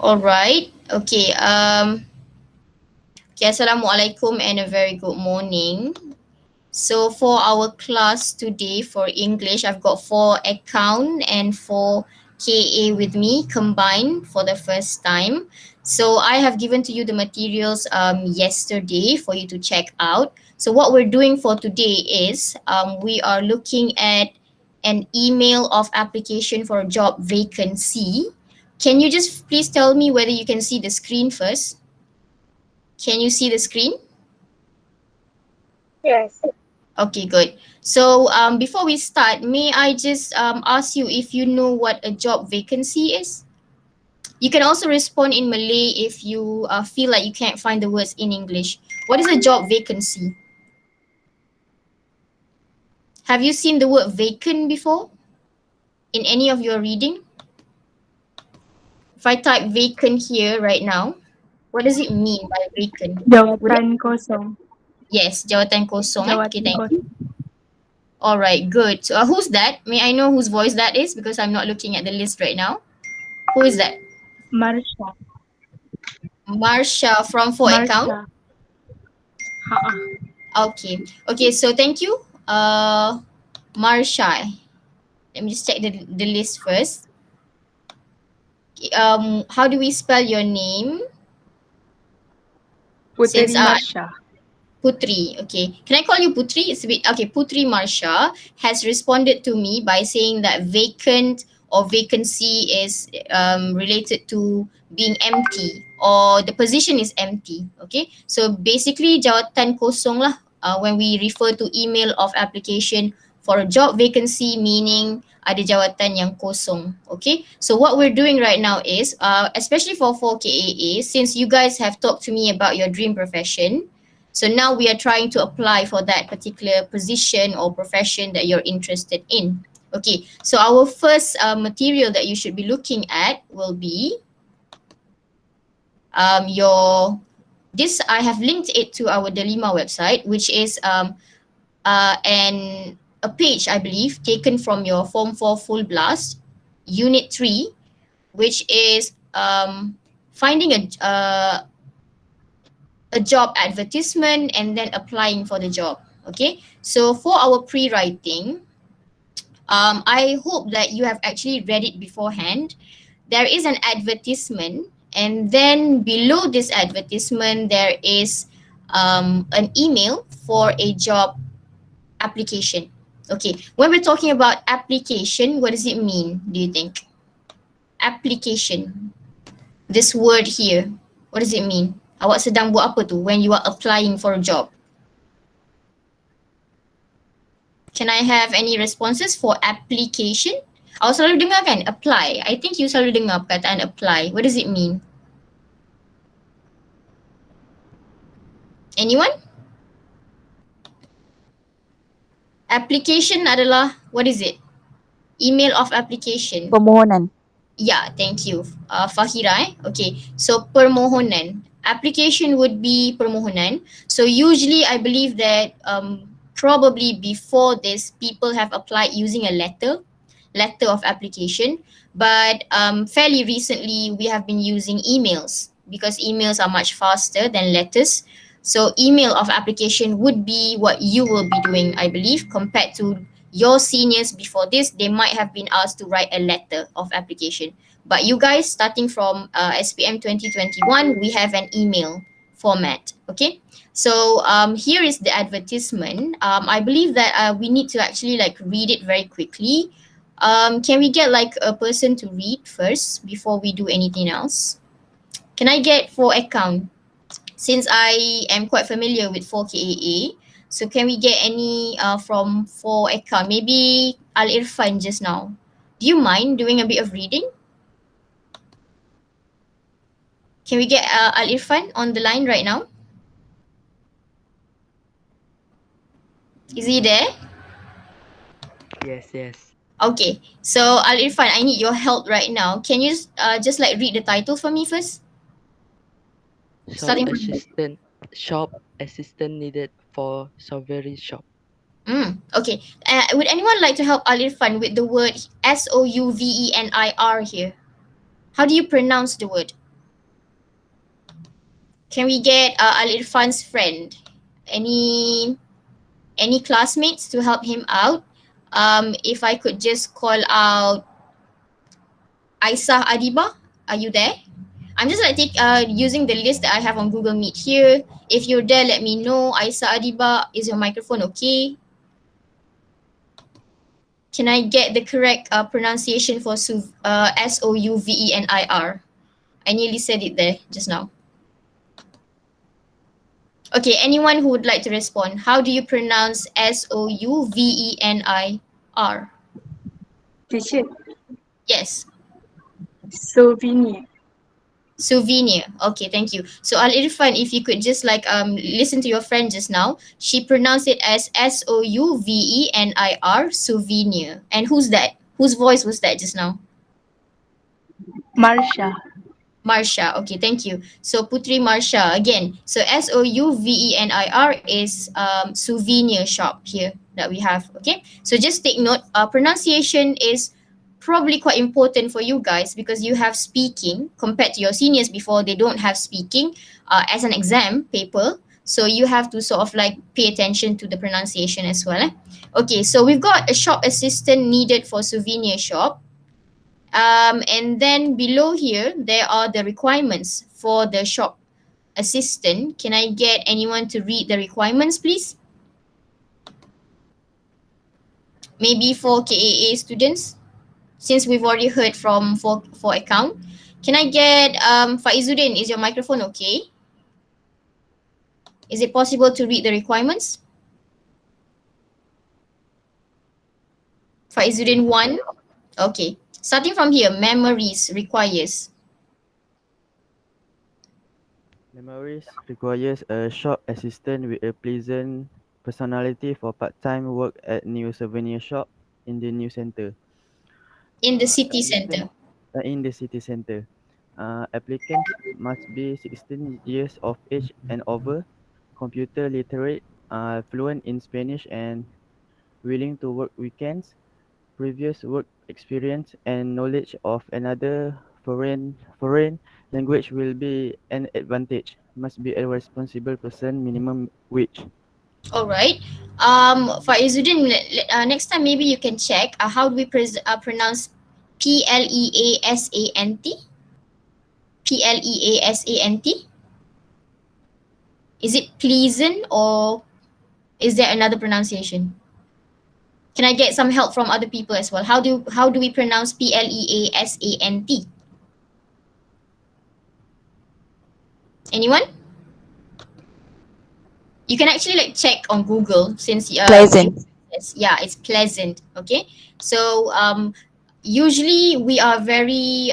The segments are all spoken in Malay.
All right. Okay. Okay. Assalamualaikum and a very good morning. So for our class today for English, I've got 4 account and 4 KA with me combined for the first time. So I have given to you the materials yesterday for you to check out. So what we're doing for today is we are looking at an email of application for a job vacancy. Can you just please tell me whether you can see the screen first? Can you see the screen? Yes. Okay, good. So before we start, may I just ask you if you know what a job vacancy is? You can also respond in Malay if you feel like you can't find the words in English. What is a job vacancy? Have you seen the word vacant before in any of your reading? If I type vacant here right now, what does it mean by vacant? Would it? Jawatan kosong. Yes, jawatan kosong. Okay, Jawatan thank you. kosong. All right, good. So who's that? May I know whose voice that is because I'm not looking at the list right now. Who is that? Marsha. Marsha from 4 account. Marsha. Ha. Okay. Okay, so thank you. Marsha. Let me just check the list first. How do we spell your name? Since Puteri Marsha. Putri, okay. Can I call you Putri? It's a bit okay. Putri Marsha has responded to me by saying that vacant or vacancy is related to being empty or the position is empty. Okay, so basically jawatan kosong lah. When we refer to email of application for a job vacancy, meaning ada jawatan yang kosong. Okay, so what we're doing right now is, especially for 4KAA, since you guys have talked to me about your dream profession. So now we are trying to apply for that particular position or profession that you're interested in. Okay, so our first material that you should be looking at will be this. I have linked it to our Delima website, which is a page, I believe, taken from your Form 4 Full Blast, Unit 3, which is finding a job advertisement and then applying for the job. Okay, so for our pre-writing, I hope that you have actually read it beforehand. There is an advertisement, and then below this advertisement, there is an email for a job application. Okay, when we're talking about application, what does it mean, do you think? Application. This word here, what does it mean? Awak sedang buat apa tu when you are applying for a job? Can I have any responses for application? Awak selalu dengar kan apply. I think you selalu dengar perkataan apply. What does it mean? Anyone? Application adalah, what is it? Email of application. Permohonan. Yeah, thank you. Fahira. Okay, so permohonan. Application would be permohonan. So usually I believe that probably before this, people have applied using a letter of application. But fairly recently, we have been using emails because emails are much faster than letters. So email of application would be what you will be doing, I believe, compared to your seniors before this. They might have been asked to write a letter of application. But you guys, starting from SPM 2021, we have an email format. Okay, so here is the advertisement. I believe that we need to actually like read it very quickly. Can we get like a person to read first before we do anything else? Can I get 4 account? Since I am quite familiar with 4KAA, so can we get any from 4 account? Maybe Al Irfan just now. Do you mind doing a bit of reading? Can we get Al Irfan on the line right now? Is he there? Yes. Okay, so Al Irfan, I need your help right now. Can you just like read the title for me first? Shop assistant needed for Sovereign shop. Okay. Would anyone like to help Al Irfan with the word SOUVENIR here? How do you pronounce the word? Can we get Al Irfan's friend? Any classmates to help him out? If I could just call out Aisah Adiba, are you there? I'm just like using the list that I have on Google Meet here. If you're there, let me know. Aisah Adiba, is your microphone okay? Can I get the correct pronunciation for Souvenir? I nearly said it there just now. Okay, anyone who would like to respond, how do you pronounce Souvenir? Teacher, Yes, souvenir. souvenir. Okay, thank you. So Al Irfan, if you could just like listen to your friend just now, she pronounced it as Souvenir, souvenir. And who's that? Whose voice was that just now? Marsha. Marsha. Okay, thank you. So Putri Marsha again. So Souvenir is souvenir shop here that we have. Okay, so just take note. Pronunciation is probably quite important for you guys because you have speaking compared to your seniors before. They don't have speaking as an exam paper. So you have to sort of like pay attention to the pronunciation as well. Okay, so we've got a shop assistant needed for souvenir shop. And then below here, there are the requirements for the shop assistant. Can I get anyone to read the requirements, please? Maybe for KAA students, since we've already heard from for account. Can I get Faizuddin, is your microphone okay? Is it possible to read the requirements? Faizuddin 1. Okay. Starting from here, memories requires. Memories requires a shop assistant with a pleasant personality for part-time work at new souvenir shop in the new center. In the city Applicant- center. In the city center. Applicants must be 16 years of age and over, computer literate, fluent in Spanish and willing to work weekends, previous work experience and knowledge of another foreign language will be an advantage. Must be a responsible person, minimum wage. All right. Faizuddin, next time maybe you can check how do we pronounce Pleasant? Pleasant? Is it pleasant or is there another pronunciation? Can I get some help from other people as well? How do we pronounce Pleasant? Anyone? You can actually like check on Google since Pleasant. Yeah, it's pleasant. Okay, so usually we are very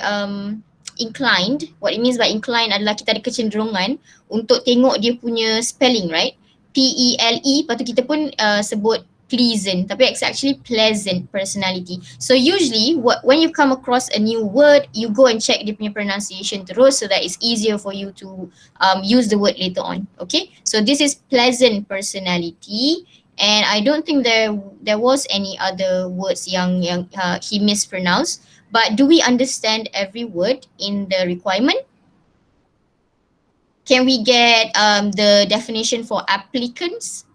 inclined. What it means by inclined adalah kita ada kecenderungan untuk tengok dia punya spelling, right? Pele, lepas tu kita pun sebut pleasant, tapi it's actually pleasant personality. So usually when you come across a new word, you go and check dia punya pronunciation terus so that it's easier for you to use the word later on. Okay, so this is pleasant personality. And I don't think there was any other words yang he mispronounced. But do we understand every word in the requirement? Can we get the definition for applicants?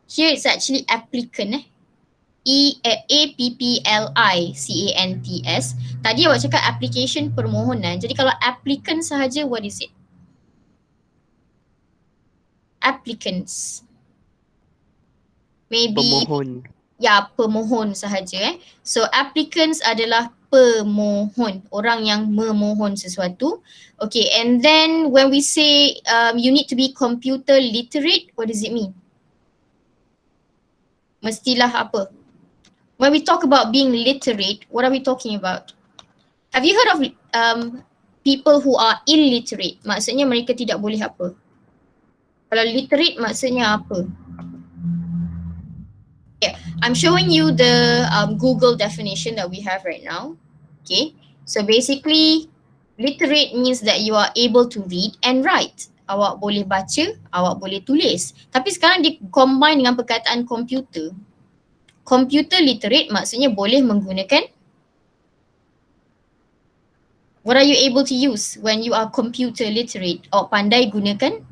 Here it's actually applicant. Applicants. Tadi awak cakap application permohonan. Jadi kalau applicant sahaja, what is it? Applicants. Maybe Pemohon. ya, pemohon sahaja. So applicants adalah pemohon, orang yang memohon sesuatu. Okay, and then when we say you need to be computer literate, what does it mean? Mestilah apa? When we talk about being literate, what are we talking about? Have you heard of people who are illiterate? Maksudnya mereka tidak boleh apa? Kalau literate maksudnya apa? Yeah, I'm showing you the Google definition that we have right now. Okay, so basically literate means that you are able to read and write. Awak boleh baca, awak boleh tulis. Tapi sekarang dia combine dengan perkataan komputer. Computer literate maksudnya boleh menggunakan. What are you able to use when you are computer literate? Awak pandai gunakan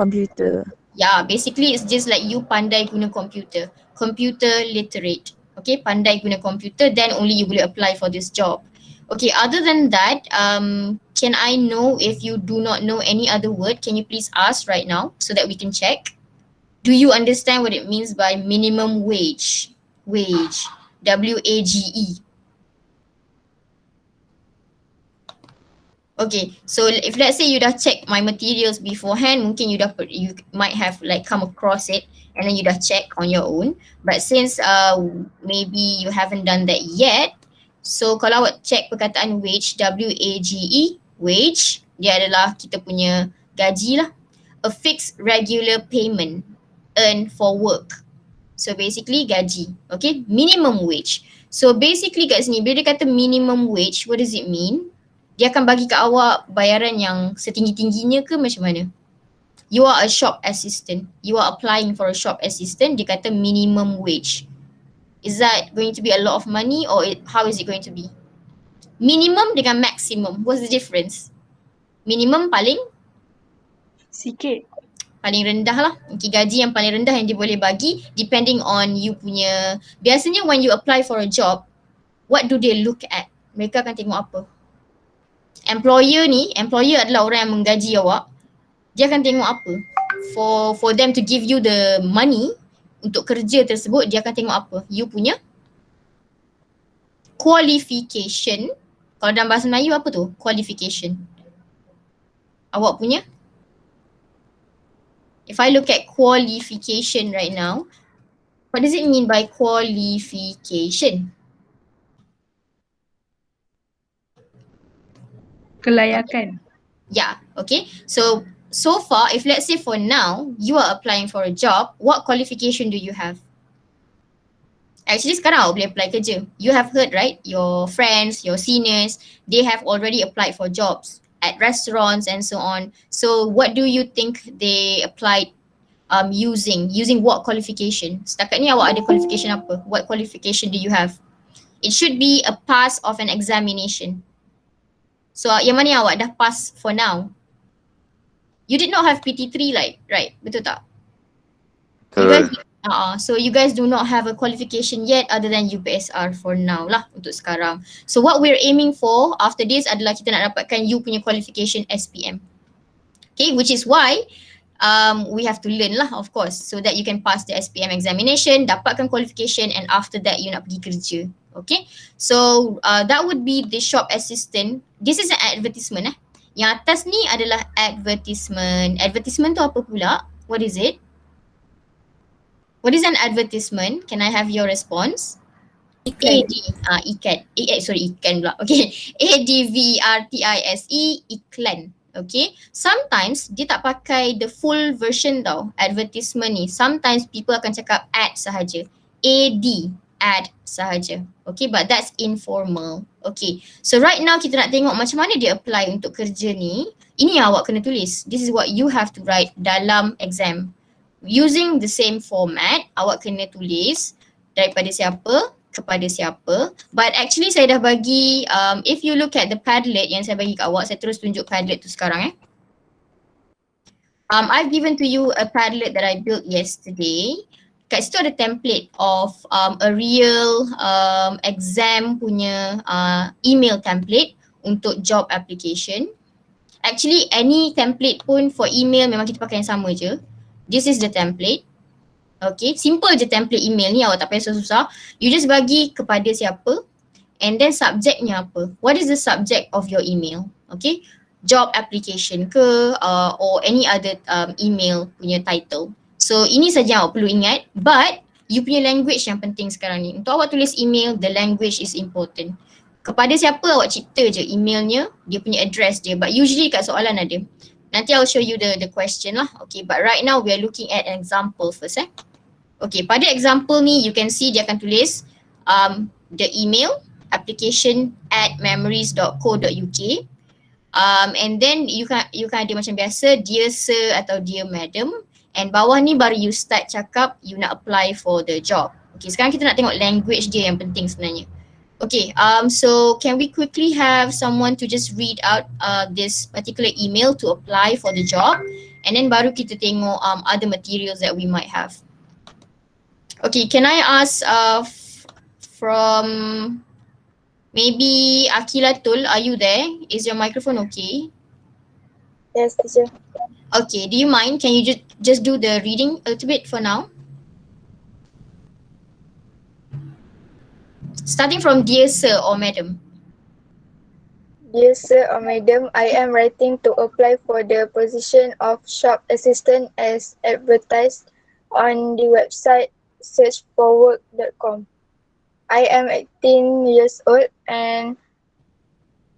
Computer. Yeah, basically it's just like you pandai guna computer. Computer literate. Okay, pandai guna computer, then only you boleh apply for this job. Okay, other than that, can I know if you do not know any other word? Can you please ask right now so that we can check? Do you understand what it means by minimum wage? Wage. WAGE. Okay, so if let's say you dah check my materials beforehand, mungkin you might have like come across it and then you dah check on your own. But since maybe you haven't done that yet, so kalau awak check perkataan wage, WAGE, wage, dia adalah kita punya gaji lah. A fixed regular payment earned for work. So basically gaji, okay? Minimum wage. So basically kat sini bila dia kata minimum wage, what does it mean? Dia akan bagi kat awak bayaran yang setinggi-tingginya ke macam mana? You are a shop assistant. You are applying for a shop assistant. Dia kata minimum wage. Is that going to be a lot of money or how is it going to be? Minimum dengan maximum. What's the difference? Minimum paling Sikit. rendah lah. Okay, gaji yang paling rendah yang dia boleh bagi depending on you punya. Biasanya when you apply for a job, what do they look at? Mereka akan tengok apa? Employer adalah orang yang menggaji awak. Dia akan tengok apa? For them to give you the money untuk kerja tersebut, dia akan tengok apa? You punya qualification. Kalau dalam bahasa Melayu apa tu? Qualification. Awak punya? If I look at qualification right now, what does it mean by qualification? Kelayakan. Yeah, okay. So far, if let's say for now, you are applying for a job, what qualification do you have? Actually sekarang awak boleh apply kerja. You have heard, right? Your friends, your seniors, they have already applied for jobs at restaurants and so on. So what do you think they applied using what qualification? Setakat ni awak ada qualification apa? What qualification do you have? It should be a pass of an examination. So yang mana yang awak dah pass for now? You did not have PT3 right? Betul tak? You guys, so you guys do not have a qualification yet other than UPSR for now lah untuk sekarang. So what we're aiming for after this adalah kita nak dapatkan you punya qualification SPM. Okay, which is why we have to learn lah of course so that you can pass the SPM examination, dapatkan qualification and after that you nak pergi kerja. Okay, so that would be the shop assistant. This is an advertisement Yang atas ni adalah advertisement. Advertisement tu apa pula? What is it? What is an advertisement? Can I have your response? Iklan. Ikan pula. Okay. ADVERTISE, iklan. Okay. Sometimes dia tak pakai the full version tau, advertisement ni. Sometimes people akan cakap ad sahaja. Ad sahaja. Okay, but that's informal. Okay, so right now kita nak tengok macam mana dia apply untuk kerja ni. Ini yang awak kena tulis. This is what you have to write dalam exam. Using the same format, awak kena tulis daripada siapa kepada siapa. But actually saya dah bagi, if you look at the Padlet yang saya bagi kat awak, saya terus tunjuk Padlet tu sekarang I've given to you a Padlet that I built yesterday. Kat situ ada template of a real exam punya email template untuk job application. Actually any template pun for email memang kita pakai yang sama je. This is the template. Okay, simple je template email ni, awak tak payah susah-susah. You just bagi kepada siapa and then subjeknya apa. What is the subject of your email? Okay, job application ke or any other email punya title. So ini saja awak perlu ingat, but you punya language yang penting sekarang ni. Untuk awak tulis email, the language is important. Kepada siapa awak cipta je emailnya, dia punya address dia, but usually kat soalan ada. Nanti I'll show you the question lah. Okay, but right now we are looking at an example first Okay, pada example ni you can see dia akan tulis the email application@memories.co.uk. And then you kan ada macam biasa, dear sir atau dear madam. And bawah ni baru you start cakap you nak apply for the job. Okay, sekarang kita nak tengok language dia yang penting sebenarnya. Okay, so can we quickly have someone to just read out this particular email to apply for the job, and then baru kita tengok other materials that we might have. Okay, can I ask from maybe Akilatul, are you there? Is your microphone okay? Yes, teacher. Okay, do you mind? Can you just do the reading a little bit for now? Starting from dear sir or madam. Dear sir or madam, I am writing to apply for the position of shop assistant as advertised on the website searchforwork.com. I am 18 years old and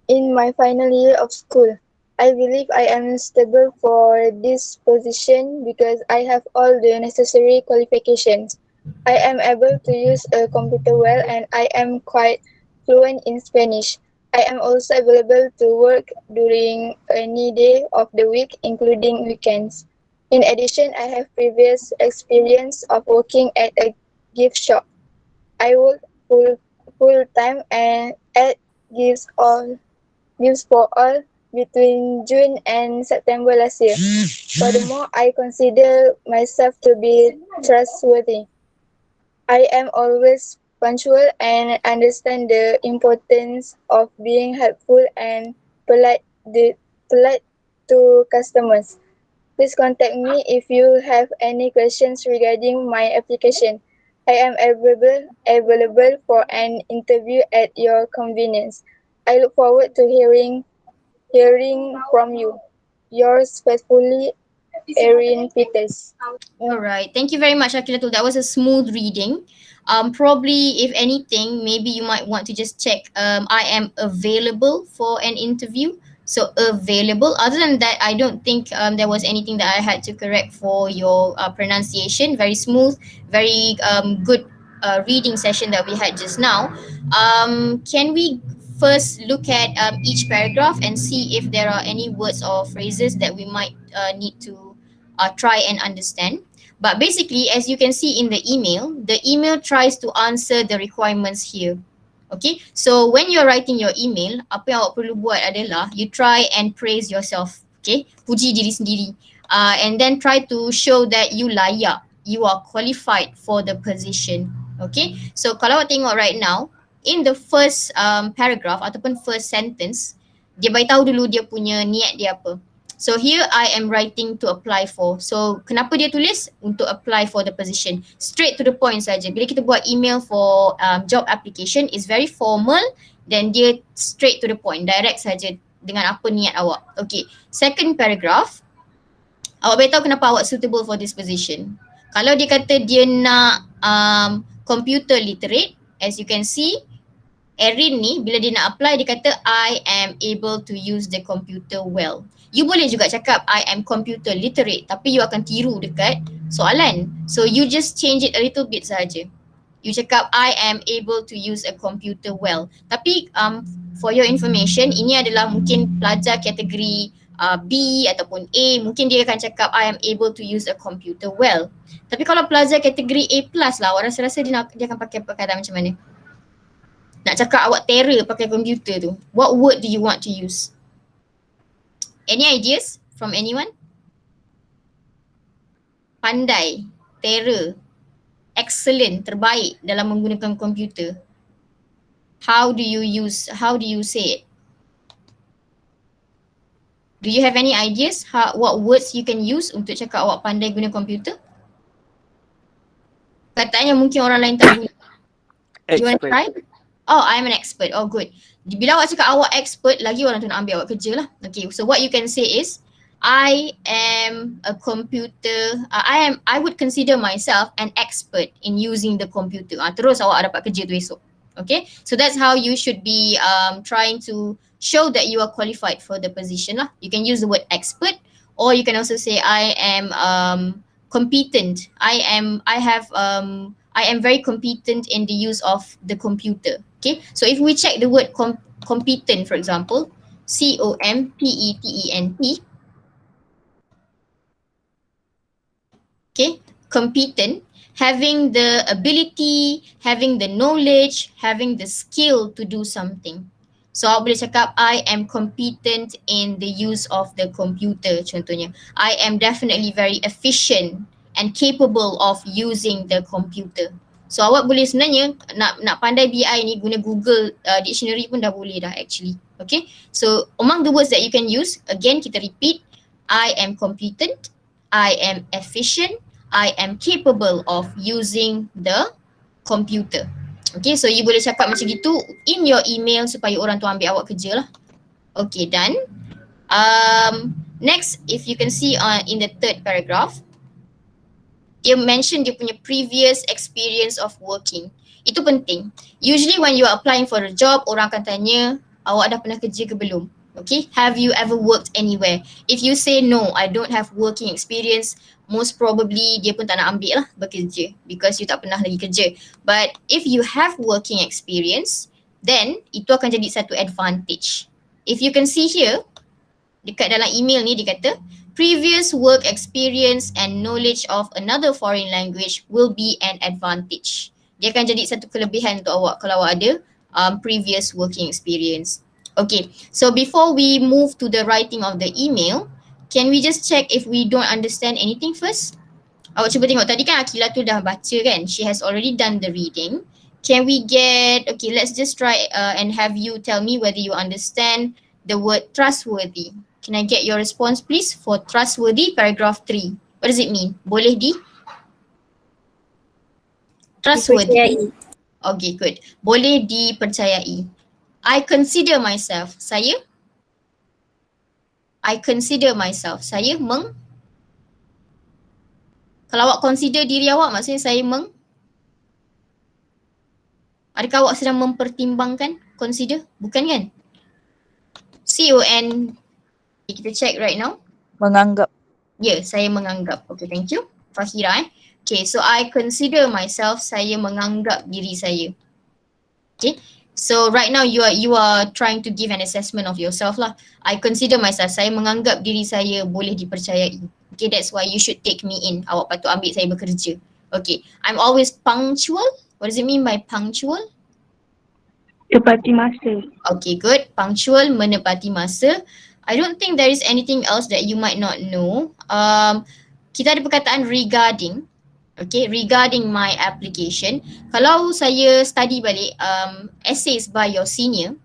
in my final year of school. I believe I am stable for this position because I have all the necessary qualifications. I am able to use a computer well and I am quite fluent in Spanish. I am also available to work during any day of the week, including weekends. In addition, I have previous experience of working at a gift shop. I work full time and at gifts for all between June and September last year. Furthermore, I consider myself to be trustworthy. I am always punctual and understand the importance of being helpful and polite to customers. Please contact me if you have any questions regarding my application. I am available for an interview at your convenience. I look forward to hearing from you. Yours faithfully, Erin Peters. All right. Thank you very much, Akilatul. That was a smooth reading. Probably, if anything, maybe you might want to just check. I am available for an interview. So available. Other than that, I don't think there was anything that I had to correct for your pronunciation. Very smooth, very good reading session that we had just now. Can we first look at each paragraph and see if there are any words or phrases that we might need to try and understand? But basically, as you can see in the email tries to answer the requirements here. Okay, so when you're writing your email, apa yang awak perlu buat adalah you try and praise yourself. Okay, puji diri sendiri. And then try to show that you layak, you are qualified for the position. Okay, so kalau awak tengok right now, in the first paragraph ataupun first sentence, dia beritahu dulu dia punya niat dia apa. So here I am writing to apply for. So kenapa dia tulis untuk apply for the position? Straight to the point saja. Bila kita buat email for job application is very formal, then dia straight to the point, direct saja dengan apa niat awak. Okay, second paragraph, awak beritahu kenapa awak suitable for this position. Kalau dia kata dia nak computer literate, as you can see, Erin ni bila dia nak apply dia kata I am able to use the computer well. You boleh juga cakap I am computer literate tapi you akan tiru dekat soalan. So you just change it a little bit saja. You cakap I am able to use a computer well. Tapi for your information, ini adalah mungkin pelajar kategori B ataupun A, mungkin dia akan cakap I am able to use a computer well. Tapi kalau pelajar kategori A plus lah, awak rasa-rasa dia akan pakai perkataan macam mana? Nak cakap awak terror pakai komputer tu, what word do you want to use? Any ideas from anyone? Pandai, terror, excellent, terbaik dalam menggunakan komputer. How do you say it? Do you have any ideas what words you can use untuk cakap awak pandai guna komputer? Katanya mungkin orang lain tak guna. You want to try? Oh, I'm an expert. Oh, good. Bila awak cakap awak expert, lagi orang tu nak ambil awak kerja lah. Okay, so what you can say is, I am a computer, I would consider myself an expert in using the computer. Terus awak dapat kerja tu esok. Okay, so that's how you should be trying to show that you are qualified for the position lah. You can use the word expert, or you can also say I am competent. I am very competent in the use of the computer. Okay, so if we check the word competent, for example, competent. Okay, competent. Having the ability, having the knowledge, having the skill to do something. So awak boleh cakap I am competent in the use of the computer contohnya. I am definitely very efficient and capable of using the computer. So awak boleh sebenarnya nak pandai BI ni guna Google dictionary pun dah boleh dah actually. Okay. So among the words that you can use, again kita repeat, I am competent, I am efficient, I am capable of using the computer. Okay, so you boleh cakap macam gitu in your email supaya orang tu ambil awak kerja lah. Okay, done. Next, if you can see in the third paragraph, dia mention dia punya previous experience of working. Itu penting. Usually when you are applying for a job, orang akan tanya, awak dah pernah kerja ke belum? Okay, have you ever worked anywhere? If you say no, I don't have working experience, most probably dia pun tak nak ambil lah bekerja because you tak pernah lagi kerja. But if you have working experience, then itu akan jadi satu advantage. If you can see here, dekat dalam email ni dia kata, previous work experience and knowledge of another foreign language will be an advantage. Dia akan jadi satu kelebihan untuk awak kalau awak ada previous working experience. Okay, so before we move to the writing of the email, can we just check if we don't understand anything first? Awak cuba tengok tadi kan Akila tu dah baca kan? She has already done the reading. Can we get, okay, let's just try and have you tell me whether you understand the word trustworthy. Can I get your response please for trustworthy, paragraph 3? What does it mean? Boleh di? Trustworthy. Dipercayai. Okay, good. Boleh dipercayai. I consider myself. Saya? I consider myself. Saya kalau awak consider diri awak, maksudnya saya adakah awak sedang mempertimbangkan? Consider? Bukan kan? C-O-N. Kita check right now. Menganggap. Ya, saya menganggap. Okay, thank you. Fahira Okay, so I consider myself, saya menganggap diri saya. Okay, so right now you are trying to give an assessment of yourself lah. I consider myself, saya menganggap diri saya boleh dipercayai. Okay, that's why you should take me in. Awak patut ambil saya bekerja. Okay, I'm always punctual. What does it mean by punctual? Tepati masa. Okay, good. Punctual, menepati masa. I don't think there is anything else that you might not know. Kita ada perkataan regarding. Okay, regarding my application. Kalau saya study balik essays by your senior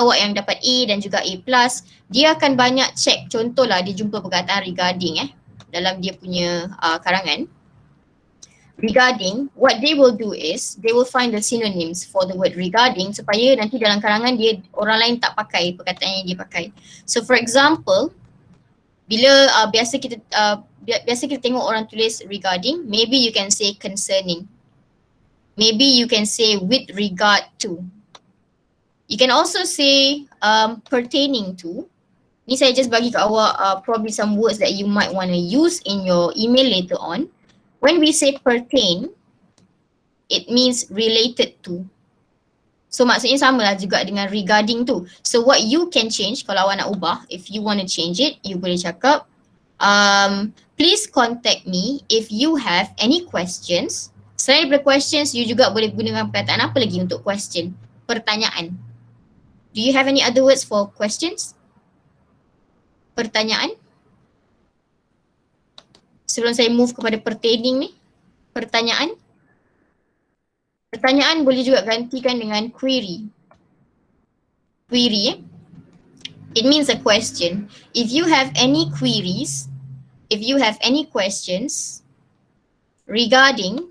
awak yang dapat A dan juga A+, dia akan banyak check. Contohlah dia jumpa perkataan regarding dalam dia punya karangan. Regarding, what they will do is they will find the synonyms for the word regarding supaya nanti dalam karangan dia orang lain tak pakai perkataan yang dia pakai. So for example, bila biasa kita tengok orang tulis regarding, maybe you can say concerning. Maybe you can say with regard to. You can also say pertaining to. Ni saya just bagi kat awak probably some words that you might want to use in your email later on. When we say pertain, it means related to. So maksudnya samalah juga dengan regarding tu. So what you can change kalau awak nak ubah, if you want to change it, you boleh cakap, please contact me if you have any questions. Selain daripada questions, you juga boleh gunakan perkataan apa lagi untuk question? Pertanyaan. Do you have any other words for questions? Pertanyaan? Sebelum saya move kepada pertaining ni, pertanyaan. Pertanyaan boleh juga gantikan dengan query. Query it means a question. If you have any queries, if you have any questions regarding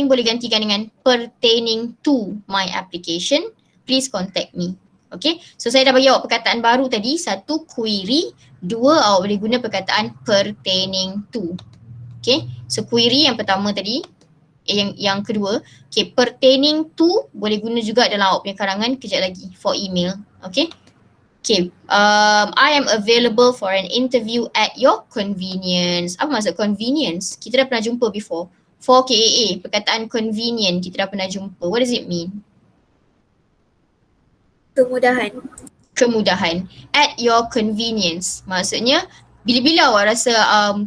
boleh gantikan dengan pertaining to my application, please contact me. Okay, so saya dah bagi awak perkataan baru tadi. Satu, query. Dua, awak boleh guna perkataan pertaining to. Okay, so query yang pertama tadi. Yang kedua, okay, pertaining to boleh guna juga dalam awak punya karangan kejap lagi for email. Okay, okay, I am available for an interview at your convenience. Apa maksud convenience? Kita dah pernah jumpa before. For KAA, perkataan convenient kita dah pernah jumpa. What does it mean? Kemudahan. Kemudahan. At your convenience. Maksudnya bila-bila awak rasa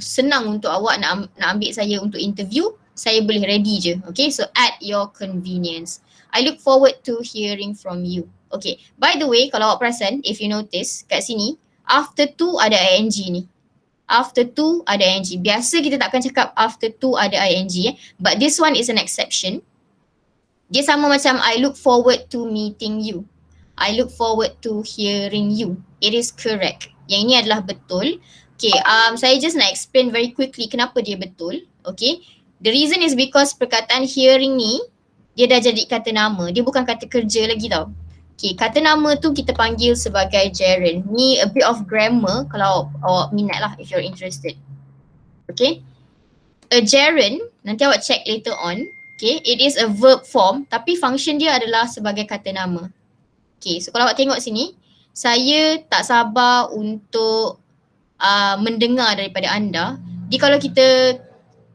senang untuk awak nak ambil saya untuk interview, saya boleh ready je. Okay, so at your convenience. I look forward to hearing from you. Okay, by the way, kalau awak perasan, if you notice kat sini, after to ada ing ni. After to ada ing. Biasa kita takkan cakap after to ada ing but this one is an exception. Dia sama macam I look forward to meeting you. I look forward to hearing you. It is correct. Yang ini adalah betul. Okay, saya just nak explain very quickly kenapa dia betul. Okay, the reason is because perkataan hearing ni dia dah jadi kata nama. Dia bukan kata kerja lagi tau. Okay, kata nama tu kita panggil sebagai gerund. Ni a bit of grammar kalau awak minat lah if you're interested. Okay, a gerund, nanti awak check later on. Okay, it is a verb form tapi function dia adalah sebagai kata nama. Okay, so kalau awak tengok sini, saya tak sabar untuk mendengar daripada anda. Jadi kalau kita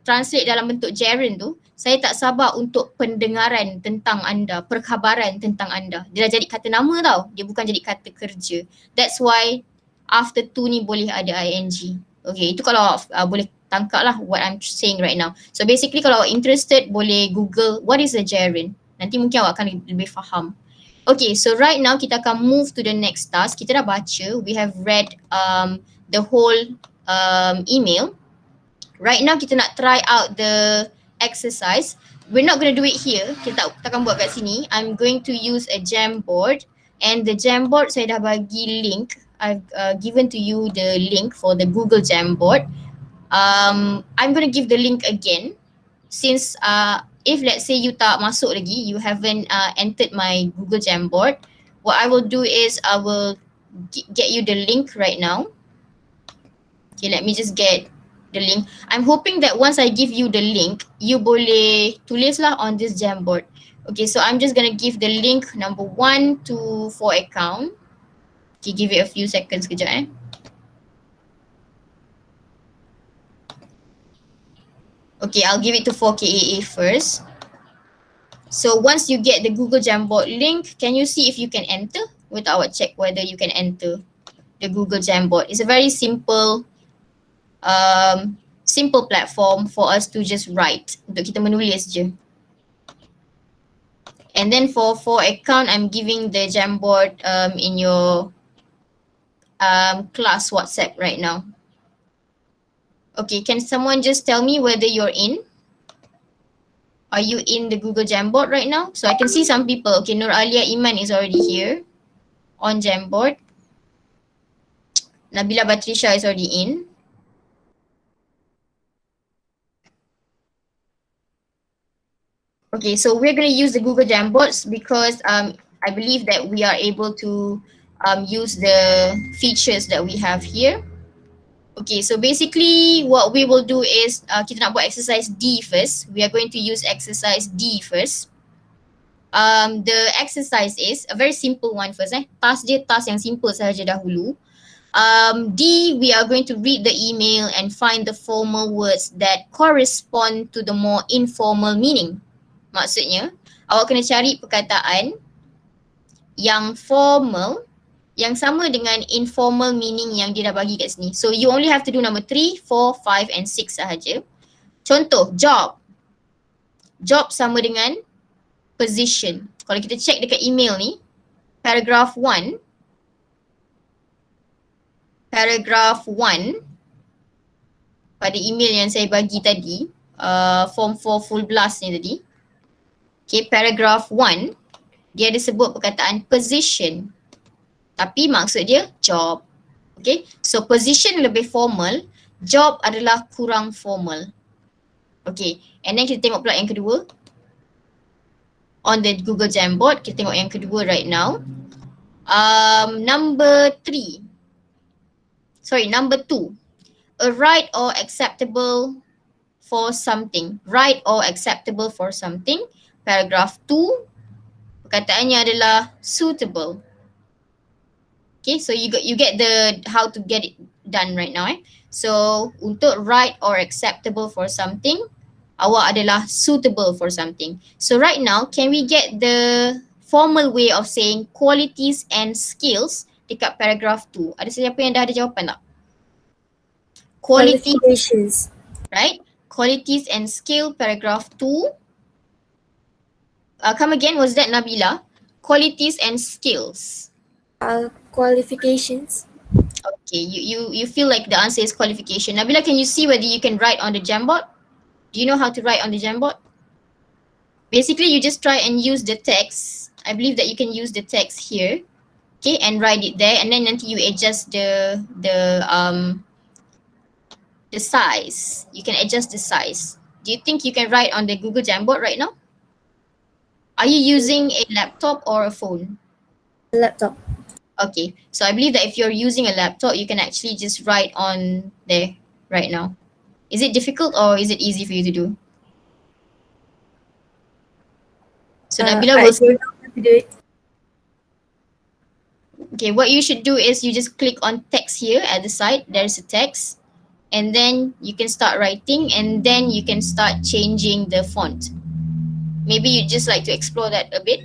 translate dalam bentuk gerund tu, saya tak sabar untuk pendengaran tentang anda, perkhabaran tentang anda. Dia dah jadi kata nama tau, dia bukan jadi kata kerja. That's why after to ni boleh ada ing. Okay, itu kalau boleh tangkap lah what I'm saying right now. So basically kalau awak interested boleh google what is a gerund. Nanti mungkin awak akan lebih faham. Okay, so right now kita akan move to the next task. Kita dah baca, we have read the whole email. Right now kita nak try out the exercise. We're not going to do it here. Kita takkan buat kat sini. I'm going to use a Jamboard. And the Jamboard saya dah bagi link. I've given to you the link for the Google Jamboard. I'm going to give the link again. Since if let's say you tak masuk lagi, you haven't entered my Google Jamboard, what I will do is I will get you the link right now. Okay, let me just get the link. I'm hoping that once I give you the link, you boleh tulis lah on this Jamboard. Okay, so I'm just gonna give the link number 1 to 4 account. Okay, give it a few seconds kejap Okay, I'll give it to 4KAA first. So once you get the Google Jamboard link, can you see if you can enter? Wait, I will check whether you can enter the Google Jamboard. It's a very simple simple platform for us to just write. Untuk kita menulis je. And then for account, I'm giving the Jamboard in your class WhatsApp right now. Okay, can someone just tell me whether you're in? Are you in the Google Jamboard right now? So I can see some people. Okay, Nur Alia Iman is already here on Jamboard. Nabila Batrisha is already in. Okay, so we're going to use the Google Jamboards because I believe that we are able to use the features that we have here. Okay, so basically what we will do is kita nak buat exercise D first. We are going to use exercise D first. The exercise is a very simple one first. Task dia task yang simple sahaja dahulu. D, we are going to read the email and find the formal words that correspond to the more informal meaning. Maksudnya, awak kena cari perkataan yang formal yang sama dengan informal meaning yang dia dah bagi kat sini. So you only have to do number 3, 4, 5 and 6 sahaja. Contoh, job. Job sama dengan position. Kalau kita check dekat email ni, paragraph 1. Paragraph 1 pada email yang saya bagi tadi, form 4 full blast ni tadi. Okay, paragraph 1, dia ada sebut perkataan position. Tapi maksud dia job. Okay, so position lebih formal, job adalah kurang formal. Okay, and then kita tengok pula yang kedua. On the Google Jamboard, kita tengok yang kedua right now. Number 2. A right or acceptable for something. Right or acceptable for something. Paragraph 2, perkataannya adalah suitable. Okay, so you get the how to get it done right now. So untuk right or acceptable for something, awak adalah suitable for something. So right now, can we get the formal way of saying qualities and skills dekat paragraph 2? Ada siapa yang dah ada jawapan tak? Qualities, Qualifications. right? Qualities and skill, paragraph 2. Come again, was that Nabila? Qualities and skills. Qualifications. Okay, you feel like the answer is qualification. Nabila, can you see whether you can write on the Jamboard? Do you know how to write on the Jamboard? Basically, you just try and use the text. I believe that you can use the text here, okay, and write it there, and then nanti you adjust the size. You can adjust the size. Do you think you can write on the Google Jamboard right now? Are you using a laptop or a phone? Laptop. Okay, so I believe that if you're using a laptop, you can actually just write on there right now. Is it difficult or is it easy for you to do? So Nabila I will don't know how to do it. okay, what you should do is you just click on text here at the side. There's a text, and then you can start writing, and then you can start changing the font. Maybe you just like to explore that a bit.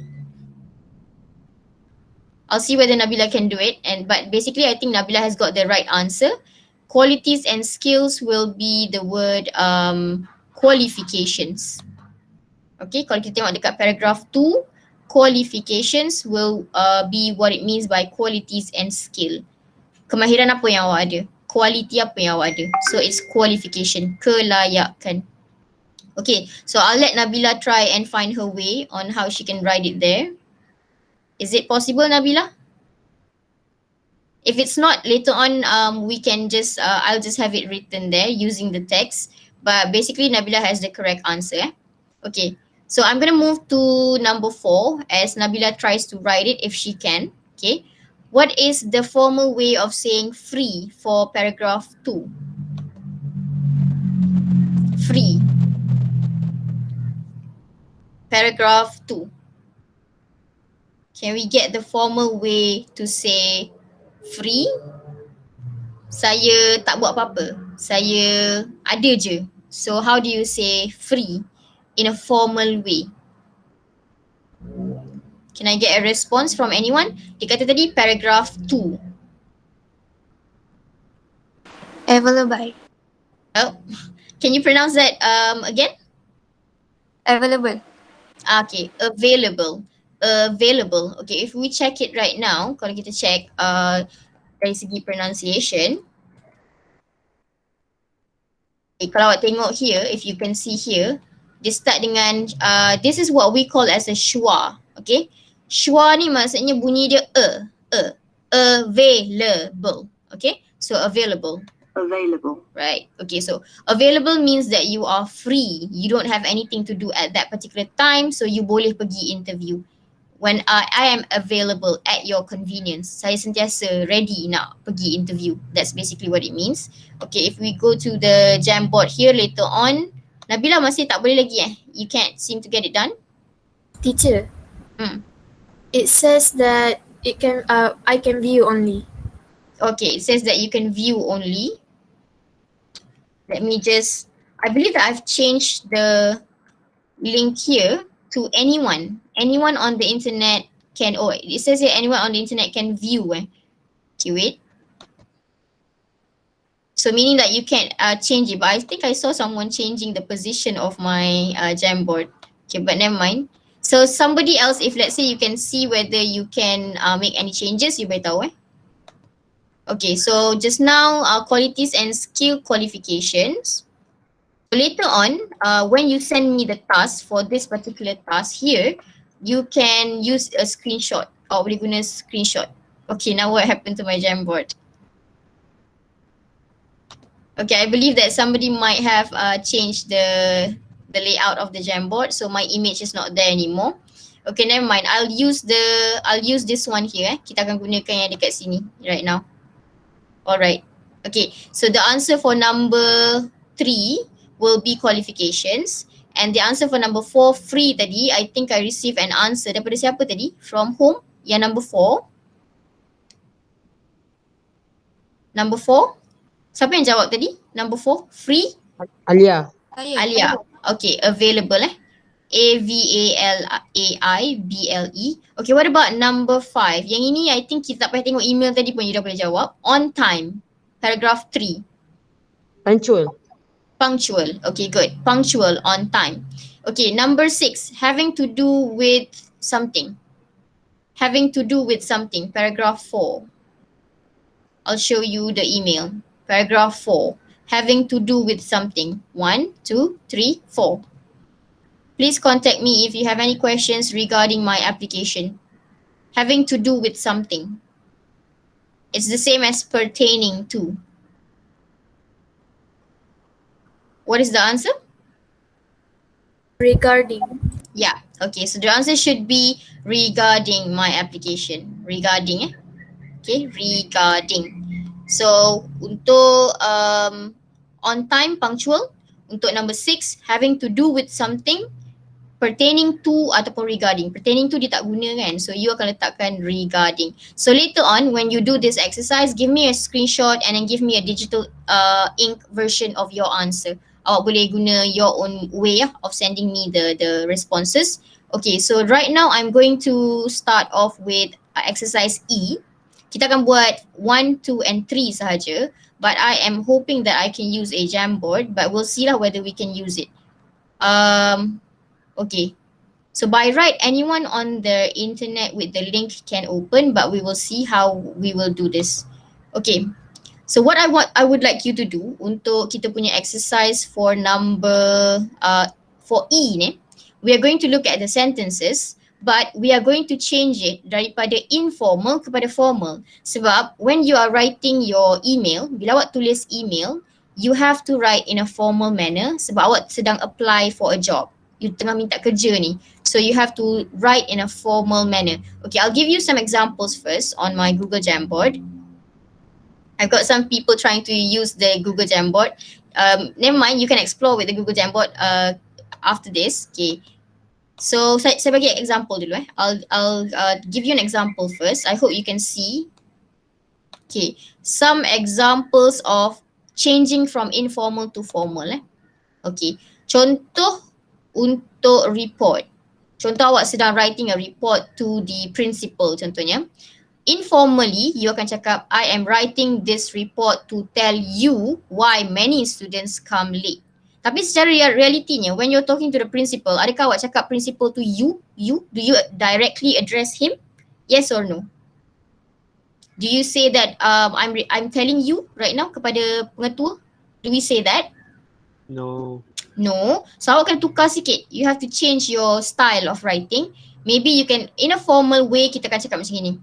I'll see whether Nabila can do it. But basically, I think Nabila has got the right answer. Qualities and skills will be the word qualifications. Okay, kalau kita tengok dekat paragraph 2, qualifications will be what it means by qualities and skill. Kemahiran apa yang awak ada? Quality apa yang awak ada? So it's qualification, kelayakan. Okay, so I'll let Nabila try and find her way on how she can write it there. Is it possible, Nabila? If it's not, later on we can just, I'll just have it written there using the text. But basically, Nabila has the correct answer. Okay, so I'm going to move to number 4 as Nabila tries to write it if she can. Okay, what is the formal way of saying free for paragraph 2? Free. Paragraph 2. Can we get the formal way to say free? Saya tak buat apa-apa. Saya ada je. So how do you say free in a formal way? Can I get a response from anyone? Dia kata tadi paragraph 2. Available. Oh, can you pronounce that again? Available. Okay, available. Available. Okay, if we check it right now, kalau kita check dari segi pronunciation. Okay, kalau awak tengok here, if you can see here, dia start dengan, this is what we call as a schwa. Okay, schwa ni maksudnya bunyi dia available. Okay, so available. Available. Right. Okay, so available means that you are free. You don't have anything to do at that particular time, so you boleh pergi interview. When I am available at your convenience. Saya sentiasa ready nak pergi interview. That's basically what it means. Okay, if we go to the Jamboard here later on, Nabila masih tak boleh lagi You can't seem to get it done? Teacher. It says that I can view only. Okay, it says that you can view only. Let me just, I believe that I've changed the link here to anyone. Anyone on the internet can, it says here anyone on the internet can view. Okay, wait. So meaning that you can change it, but I think I saw someone changing the position of my Jamboard. Okay, but never mind. So somebody else, if let's say you can see whether you can make any changes, you beritahu Okay, so just now qualities and skill qualifications. Later on, when you send me the task for this particular task here, you can use a screenshot. Boleh guna screenshot. Okay, now what happened to my Jamboard? Okay, I believe that somebody might have changed the layout of the Jamboard, so my image is not there anymore. Okay, never mind. I'll use this one here. Kita akan gunakan yang dekat sini right now. Alright. Okay, so the answer for number 3 will be qualifications. And the answer for number 4, free tadi, I think I received an answer daripada siapa tadi? From whom? Yang number 4. Number 4. Siapa yang jawab tadi? Number 4, free? Alia. Alia. Okay, available AVALAIBLE. Okay, what about number 5? Yang ini I think kita tak payah tengok email tadi pun you dah boleh jawab. On time. Paragraph 3. Punctual. Punctual. Okay, good. Punctual, on time. Okay, number 6, having to do with something. Having to do with something. Paragraph 4. I'll show you the email. Paragraph 4. Having to do with something. 1, 2, 3, 4. Please contact me if you have any questions regarding my application. Having to do with something. It's the same as pertaining to. What is the answer? Regarding. Yeah. Okay, so the answer should be regarding my application. Regarding. Okay, regarding. So untuk on time, punctual. Untuk number 6, having to do with something. Pertaining to ataupun regarding. Pertaining to dia tak guna kan. So you akan letakkan regarding. So later on when you do this exercise, give me a screenshot and then give me a digital ink version of your answer. Awak boleh guna your own way of sending me the responses. Okay, so right now I'm going to start off with exercise E. Kita akan buat 1, 2 and 3 sahaja. But I am hoping that I can use a Jamboard, but we'll see lah whether we can use it. Okay, so by right, anyone on the internet with the link can open, but we will see how we will do this. Okay, so what I would like you to do untuk kita punya exercise for number for E ni, we are going to look at the sentences, but we are going to change it daripada informal kepada formal. Sebab when you are writing your email, bila awak tulis email, you have to write in a formal manner sebab awak sedang apply for a job. You tengah minta kerja ni. So you have to write in a formal manner. Okay, I'll give you some examples first on my Google Jamboard. I've got some people trying to use the Google Jamboard. Never mind, you can explore with the Google Jamboard after this. Okay. So saya bagi example dulu I'll give you an example first. I hope you can see. Okay, some examples of changing from informal to formal. Okay, contoh untuk report. Contoh awak sedang writing a report to the principal contohnya. Informally, you akan cakap, I am writing this report to tell you why many students come late. Tapi secara realitinya, when you're talking to the principal, adakah awak cakap principal to you? Do you directly address him? Yes or no? Do you say that I'm telling you right now kepada pengetua? Do we say that? No. No. So awak kena tukar sikit. You have to change your style of writing. Maybe you can, in a formal way, kita akan cakap macam ni.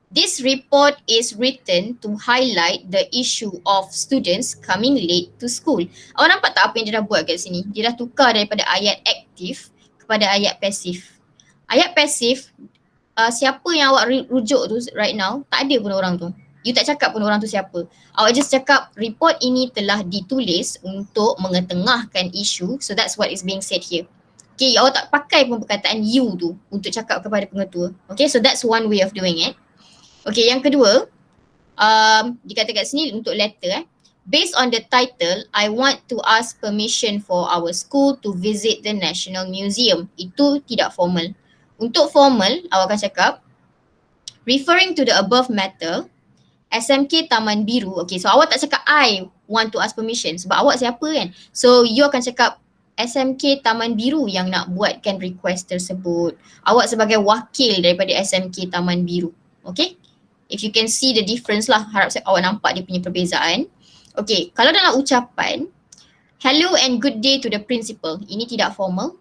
This report is written to highlight the issue of students coming late to school. Awak nampak tak apa yang dia dah buat kat sini? Dia dah tukar daripada ayat aktif kepada ayat pasif. Ayat pasif, siapa yang awak rujuk tu right now, tak ada pun orang tu. You tak cakap pun orang tu siapa. Awak just cakap report ini telah ditulis untuk mengetengahkan isu. So that's what is being said here. Okay, awak tak pakai pun perkataan you tu untuk cakap kepada pengetua. Okay, so that's one way of doing it. Okay, yang kedua, dikata kat sini untuk letter. Based on the title, I want to ask permission for our school to visit the National Museum. Itu tidak formal. Untuk formal, awak akan cakap, referring to the above matter, SMK Taman Biru. Okay, so awak tak cakap I want to ask permission sebab awak siapa kan? So you akan cakap SMK Taman Biru yang nak buatkan request tersebut. Awak sebagai wakil daripada SMK Taman Biru. Okay? If you can see the difference lah, harap awak nampak dia punya perbezaan. Okay, kalau dalam ucapan, hello and good day to the principal. Ini tidak formal.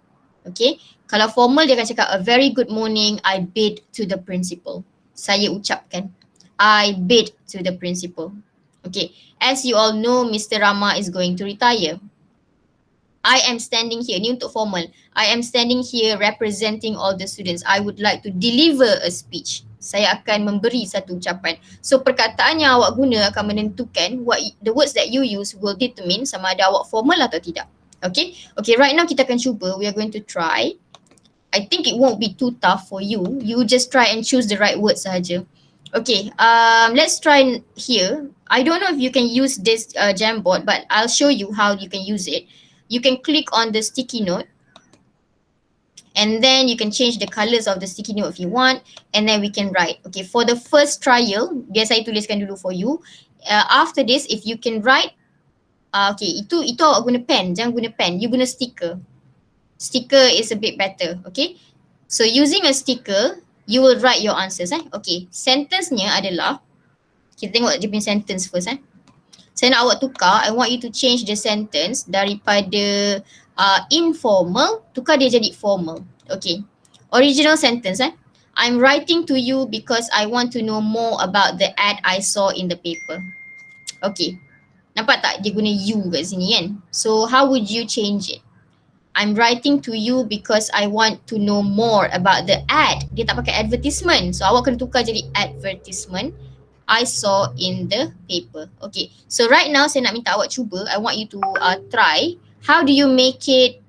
Okay, kalau formal dia akan cakap a very good morning, I bid to the principal. Saya ucapkan. I bid to the principal. Okay, as you all know, Mr. Rama is going to retire. I am standing here, ni untuk formal. I am standing here representing all the students. I would like to deliver a speech. Saya akan memberi satu ucapan. So perkataan yang awak guna akan menentukan the words that you use will determine sama ada awak formal atau tidak. Okay, okay, right now kita akan cuba. We are going to try. I think it won't be too tough for you. You just try and choose the right words sahaja. Okay, let's try here. I don't know if you can use this Jamboard, but I'll show you how you can use it. You can click on the sticky note and then you can change the colours of the sticky note if you want, and then we can write. Okay, for the first trial, biar saya tuliskan dulu for you. After this, if you can write Okay, itu awak guna pen, jangan guna pen. You guna sticker. Sticker is a bit better, okay? So using a sticker, you will write your answers Okay, sentence-nya adalah, kita tengok dia punya sentence first Saya nak awak tukar, I want you to change the sentence daripada informal, tukar dia jadi formal. Okay, original sentence I'm writing to you because I want to know more about the ad I saw in the paper. Okay, nampak tak dia guna you kat sini kan? So how would you change it? I'm writing to you because I want to know more about the ad. Dia tak pakai advertisement. So awak kena tukar jadi advertisement I saw in the paper. Okay, so right now saya nak minta awak cuba. I want you to try. How do you make it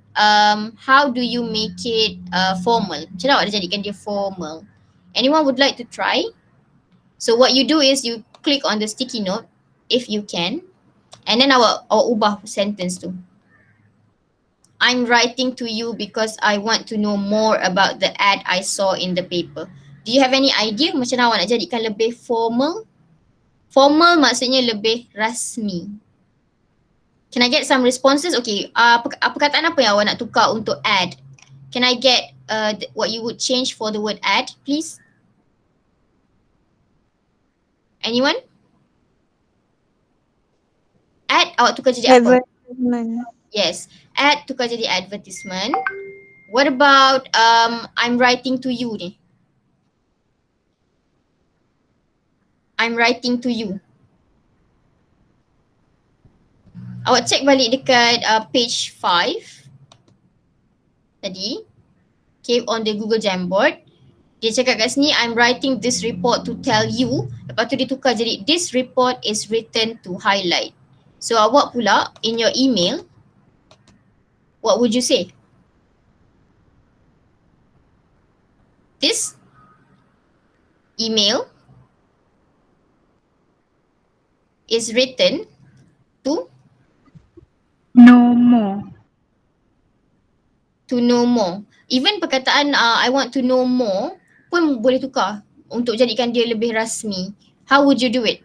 formal? Macam mana awak nak jadikan dia formal? Anyone would like to try? So what you do is you click on the sticky note if you can, and then awak ubah sentence tu. I'm writing to you because I want to know more about the ad I saw in the paper. Do you have any idea macam mana awak nak jadikan lebih formal? Formal maksudnya lebih rasmi. Can I get some responses? Okay, perkataan apa yang awak nak tukar untuk ad? Can I get what you would change for the word ad, please? Anyone? Ad awak tukar jadi apa? Advertisement. Yes, ad tukar jadi advertisement. What about I'm writing to you ni? I'm writing to you. Awak check balik dekat page 5 tadi. Okay, on the Google Jamboard. Dia cakap kat sini, I'm writing this report to tell you. Lepas tu dia tukar jadi, this report is written to highlight. So awak pula, in your email, what would you say? This email is written to No more. know more. Even perkataan I want to know more pun boleh tukar untuk jadikan dia lebih rasmi. How would you do it?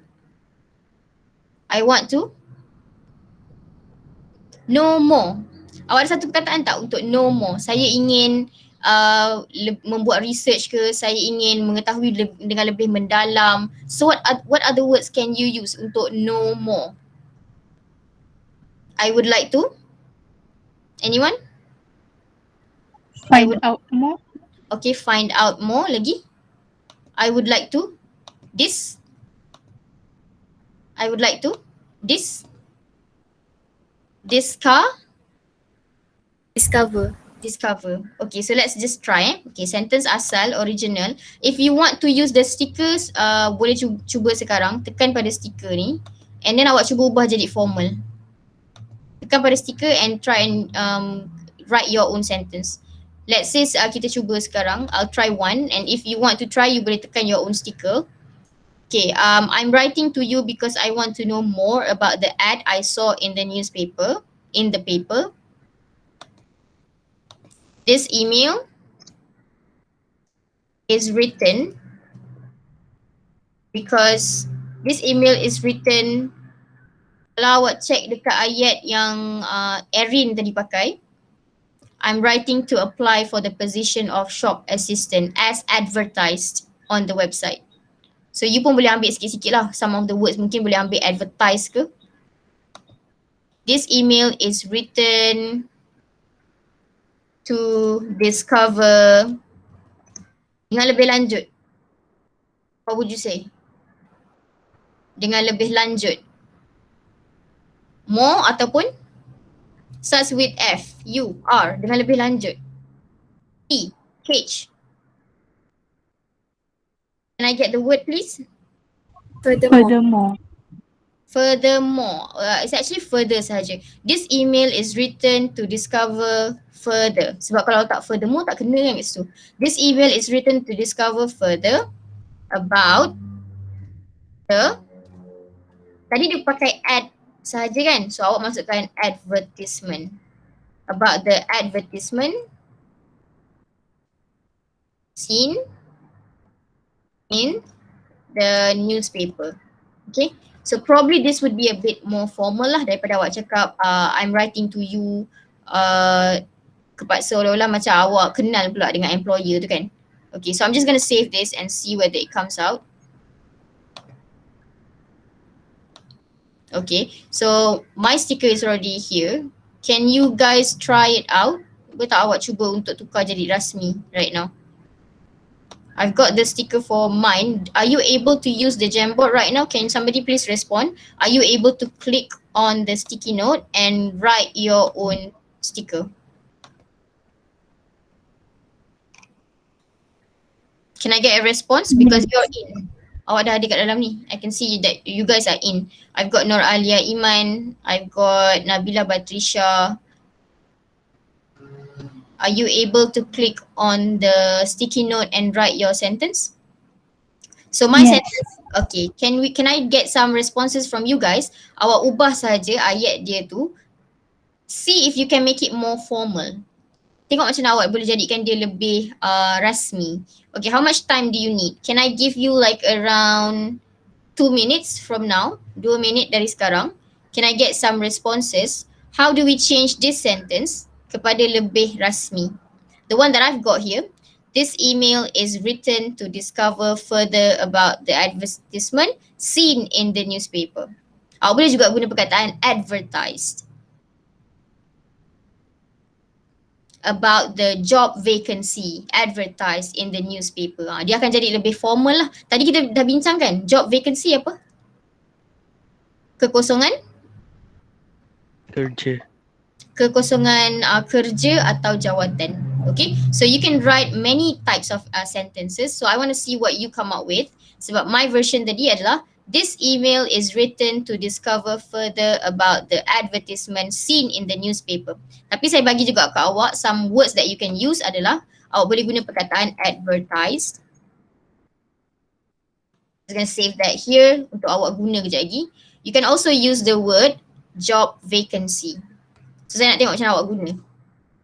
I want to know more. Awak ada satu perkataan tak untuk know more? Saya ingin membuat research ke, saya ingin mengetahui dengan lebih mendalam. So what other words can you use untuk know more? I would like to. Anyone? Find out more. Okay, find out more lagi. I would like to. This. I would like to. This. Discover. Okay, so let's just try Okay, sentence asal, original. If you want to use the stickers, boleh cuba sekarang. Tekan pada sticker ni. And then awak cuba ubah jadi formal. Tekan pada sticker and try and write your own sentence. Let's say kita cuba sekarang. I'll try one, and if you want to try, you boleh tekan your own sticker. Okay, I'm writing to you because I want to know more about the ad I saw in the newspaper, in the paper. This email is written because this email is written. Kalau awak check dekat ayat yang Erin tadi pakai, I'm writing to apply for the position of shop assistant as advertised on the website. So you pun boleh ambil sikit-sikit lah. Some of the words mungkin boleh ambil advertise ke. This email is written to discover. Dengan lebih lanjut. What would you say? Dengan lebih lanjut. More ataupun starts with F, U, R dengan lebih lanjut. T, H. Can I get the word please? Furthermore. Furthermore. It's actually further sahaja. This email is written to discover further. Sebab kalau tak furthermore tak kena kan kat situ. This email is written to discover further about the. Tadi dia pakai ad sahaja kan. So awak masukkan advertisement. About the advertisement seen in the newspaper. Okay. So probably this would be a bit more formal lah daripada awak cakap I'm writing to you seolah-olah macam awak kenal pula dengan employer tu kan. Okay, so I'm just going to save this and see whether it comes out. Okay, so my sticker is already here. Can you guys try it out? Boleh tak awak cuba untuk tukar jadi rasmi right now? I've got the sticker for mine. Are you able to use the Jamboard right now? Can somebody please respond? Are you able to click on the sticky note and write your own sticker? Can I get a response? Because you're in. Awak dah ada kat dalam ni. I can see that you guys are in. I've got Nur Alia Iman. I've got Nabila Batrisha. Are you able to click on the sticky note and write your sentence? So my sentence, okay. Can I get some responses from you guys? Awak ubah saja ayat dia tu. See if you can make it more formal. Tengok macam mana awak boleh jadikan dia lebih rasmi. Okay, how much time do you need? Can I give you like around 2 minutes from now? 2 minit dari sekarang. Can I get some responses? How do we change this sentence kepada lebih rasmi? The one that I've got here, this email is written to discover further about the advertisement seen in the newspaper. Awak boleh juga guna perkataan advertised. About the job vacancy advertised in the newspaper. Dia akan jadi lebih formal lah. Tadi kita dah bincangkan job vacancy apa? Kekosongan? Kerja. Kekosongan kerja atau jawatan. Okay, so you can write many types of sentences. So I want to see what you come up with. Sebab my version tadi adalah this email is written to discover further about the advertisement seen in the newspaper. Tapi saya bagi juga ke awak some words that you can use adalah awak boleh guna perkataan advertised. I'm going to save that here untuk awak guna kejap lagi. You can also use the word job vacancy. So saya nak tengok macam mana awak guna.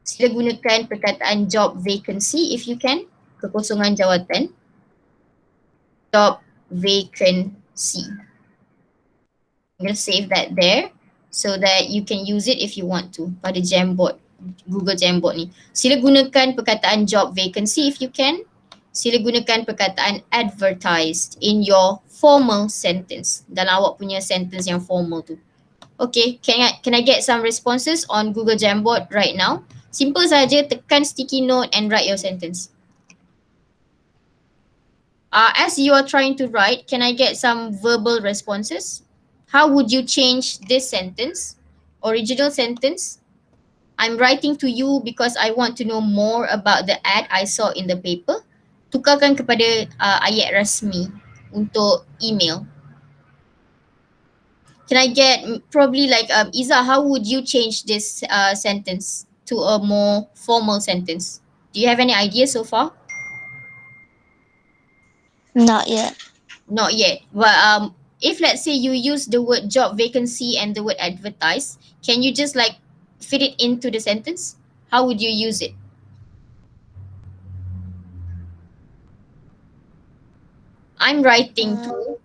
Sila gunakan perkataan job vacancy if you can. Kekosongan jawatan. Job vacancy. I'm going to save that there so that you can use it if you want to pada Jamboard, Google Jamboard ni. Sila gunakan perkataan job vacancy if you can. Sila gunakan perkataan advertised in your formal sentence. Dalam awak punya sentence yang formal tu. Okay, can I get some responses on Google Jamboard right now? Simple saja, tekan sticky note and write your sentence. As you are trying to write, can I get some verbal responses? How would you change this sentence? Original sentence. I'm writing to you because I want to know more about the ad I saw in the paper. Tukarkan kepada ayat rasmi untuk email. Can I get probably like Iza, how would you change this sentence to a more formal sentence? Do you have any ideas so far? Not yet. Not yet. But if let's say you use the word job vacancy and the word advertise, can you just like fit it into the sentence? How would you use it? I'm writing to.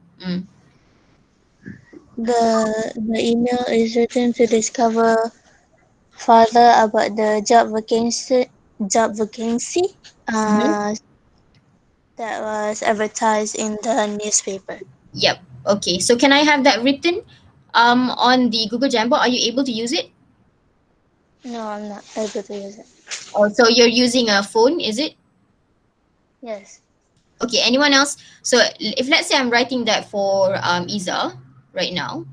The email is written to discover further about the job vacancy that was advertised in the newspaper. Yep. Okay. So can I have that written on the Google Jamboard? Are you able to use it? No, I'm not able to use it. Oh, so you're using a phone, is it? Yes. Okay, anyone else? So if let's say I'm writing that for Iza right now,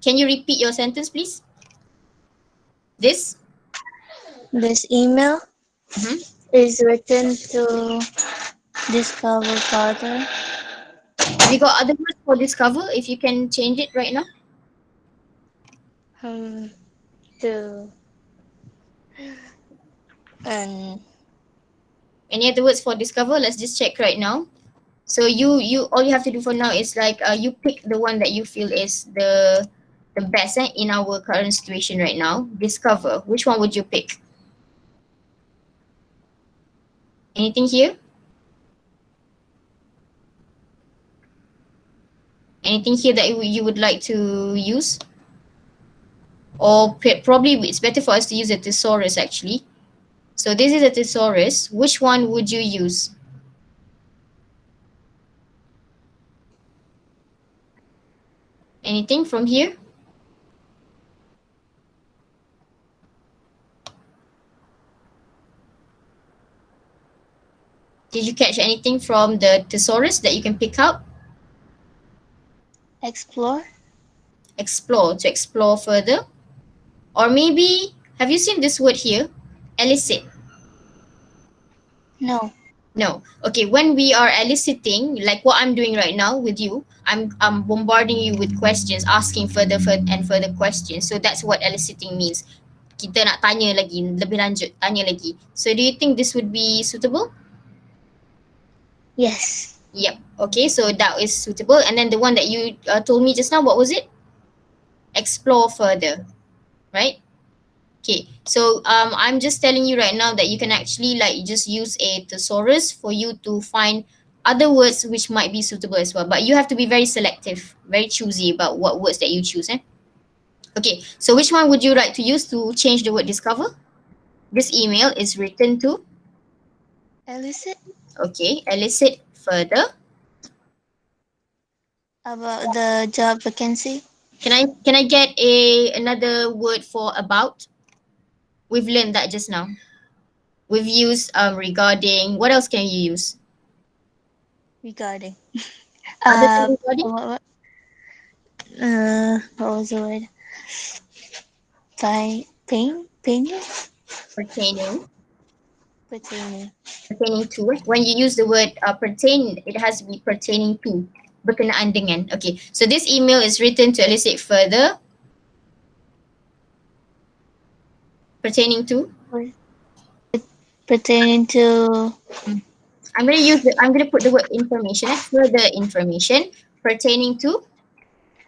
can you repeat your sentence, please? This email is written to discover further. Have you got other words for discover? If you can change it right now. To Any other words for discover? Let's just check right now. So you all you have to do for now is like you pick the one that you feel is the best in our current situation right now. Discover. Which one would you pick? Anything here? Anything here that you would like to use? Or probably it's better for us to use a thesaurus actually. So this is a thesaurus. Which one would you use? Anything from here? Did you catch anything from the thesaurus that you can pick out? Explore. Explore, to explore further. Or maybe, have you seen this word here? Elicit. No. No. Okay, when we are eliciting, like what I'm doing right now with you, I'm bombarding you with questions, asking further and further questions. So that's what eliciting means. Kita nak tanya lagi, lebih lanjut, tanya lagi. So do you think this would be suitable? Yes. Yep. Okay, so that is suitable. And then the one that you told me just now, what was it? Explore further, right? Okay, so I'm just telling you right now that you can actually like just use a thesaurus for you to find other words which might be suitable as well. But you have to be very selective, very choosy about what words that you choose. Okay, so which one would you like to use to change the word discover? This email is written to? Elicit. Okay, elicit further. About the job vacancy. Can I get another word for about? We've learned that just now. We've used regarding. What else can you use? Regarding. Other than regarding? What was the word? Pertaining. Pertaining. Pertaining To. When you use the word pertain, it has to be pertaining to. Berkenaan dengan. Okay, so this email is written to elicit further. Pertaining to? Pertaining to. I'm gonna put the word information, further information pertaining to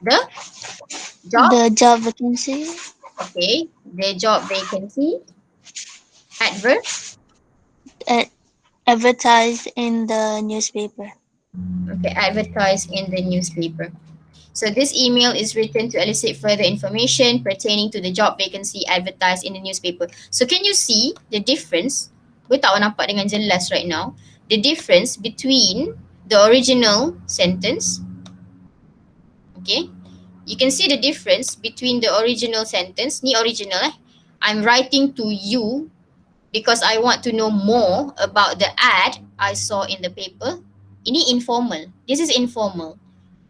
the job. The job vacancy. Okay, the job vacancy. Advertised in the newspaper. Okay, advertised in the newspaper. So this email is written to elicit further information pertaining to the job vacancy advertised in the newspaper. So can you see the difference? Gue tak nampak dengan jelas right now. The difference between the original sentence. Okay. You can see the difference between the original sentence. Ni original I'm writing to you because I want to know more about the ad I saw in the paper. Ini informal. This is informal.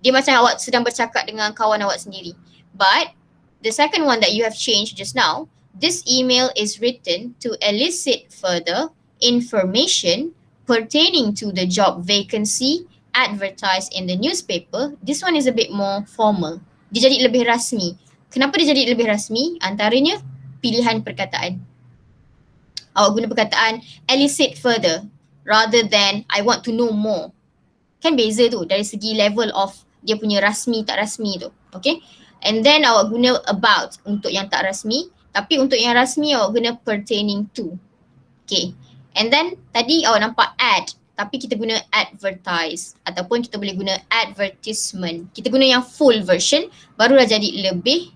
Dia macam awak sedang bercakap dengan kawan awak sendiri. But the second one that you have changed just now, this email is written to elicit further information pertaining to the job vacancy advertised in the newspaper. This one is a bit more formal. Dia jadi lebih rasmi. Kenapa dia jadi lebih rasmi? Antaranya pilihan perkataan. Awak guna perkataan elicit further rather than I want to know more. Kan beza tu dari segi level of dia punya rasmi tak rasmi tu. Okay. And then awak guna about untuk yang tak rasmi. Tapi untuk yang rasmi awak guna pertaining to. Okay. And then tadi awak nampak ad. Tapi kita guna advertise. Ataupun kita boleh guna advertisement. Kita guna yang full version. Barulah jadi lebih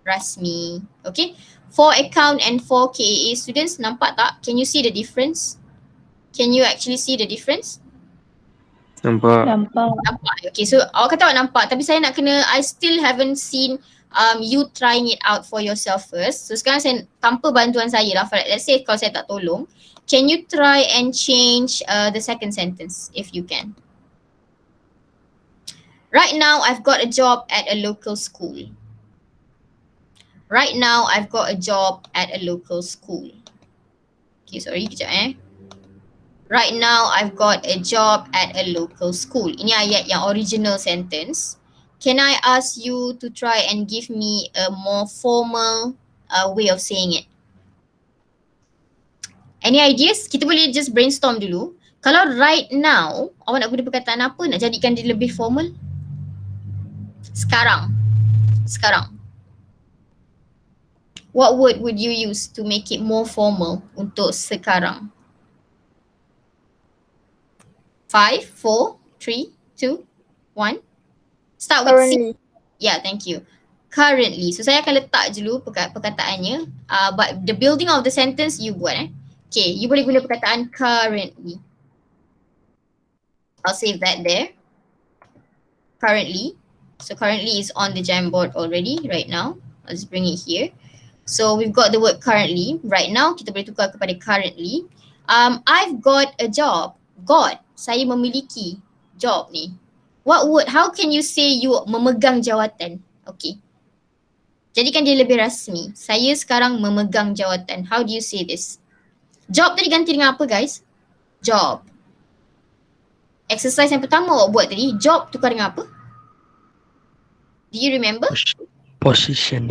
rasmi. Okay. For account and for KAA students, nampak tak? Can you see the difference? Can you actually see the difference? Nampak. Okay, so awak kata awak nampak tapi saya nak kena, I still haven't seen you trying it out for yourself first. So sekarang saya tanpa bantuan saya lah, let's say kalau saya tak tolong, can you try and change the second sentence if you can? Right now I've got a job at a local school. Right now I've got a job at a local school. Okay, sorry kejap Right now I've got a job at a local school. Ini ayat yang original sentence. Can I ask you to try and give me a more formal way of saying it? Any ideas? Kita boleh just brainstorm dulu. Kalau right now, awak nak guna perkataan apa nak jadikan dia lebih formal? Sekarang. What word would you use to make it more formal untuk sekarang? 5, 4, 3, 2, 1. Start with C. Currently. Yeah, thank you. Currently. So saya akan letak dulu perkataannya. But the building of the sentence you buat Okay, you boleh guna perkataan currently. I'll save that there. Currently. So currently is on the Jamboard already right now. I'll just bring it here. So we've got the word currently. Right now kita boleh tukar kepada currently. I've got a job. Got. Saya memiliki job ni. How can you say you memegang jawatan? Okay. Jadikan dia lebih rasmi. Saya sekarang memegang jawatan. How do you say this? Job tadi ganti dengan apa guys? Job. Exercise yang pertama awak buat tadi, job tukar dengan apa? Do you remember? Position.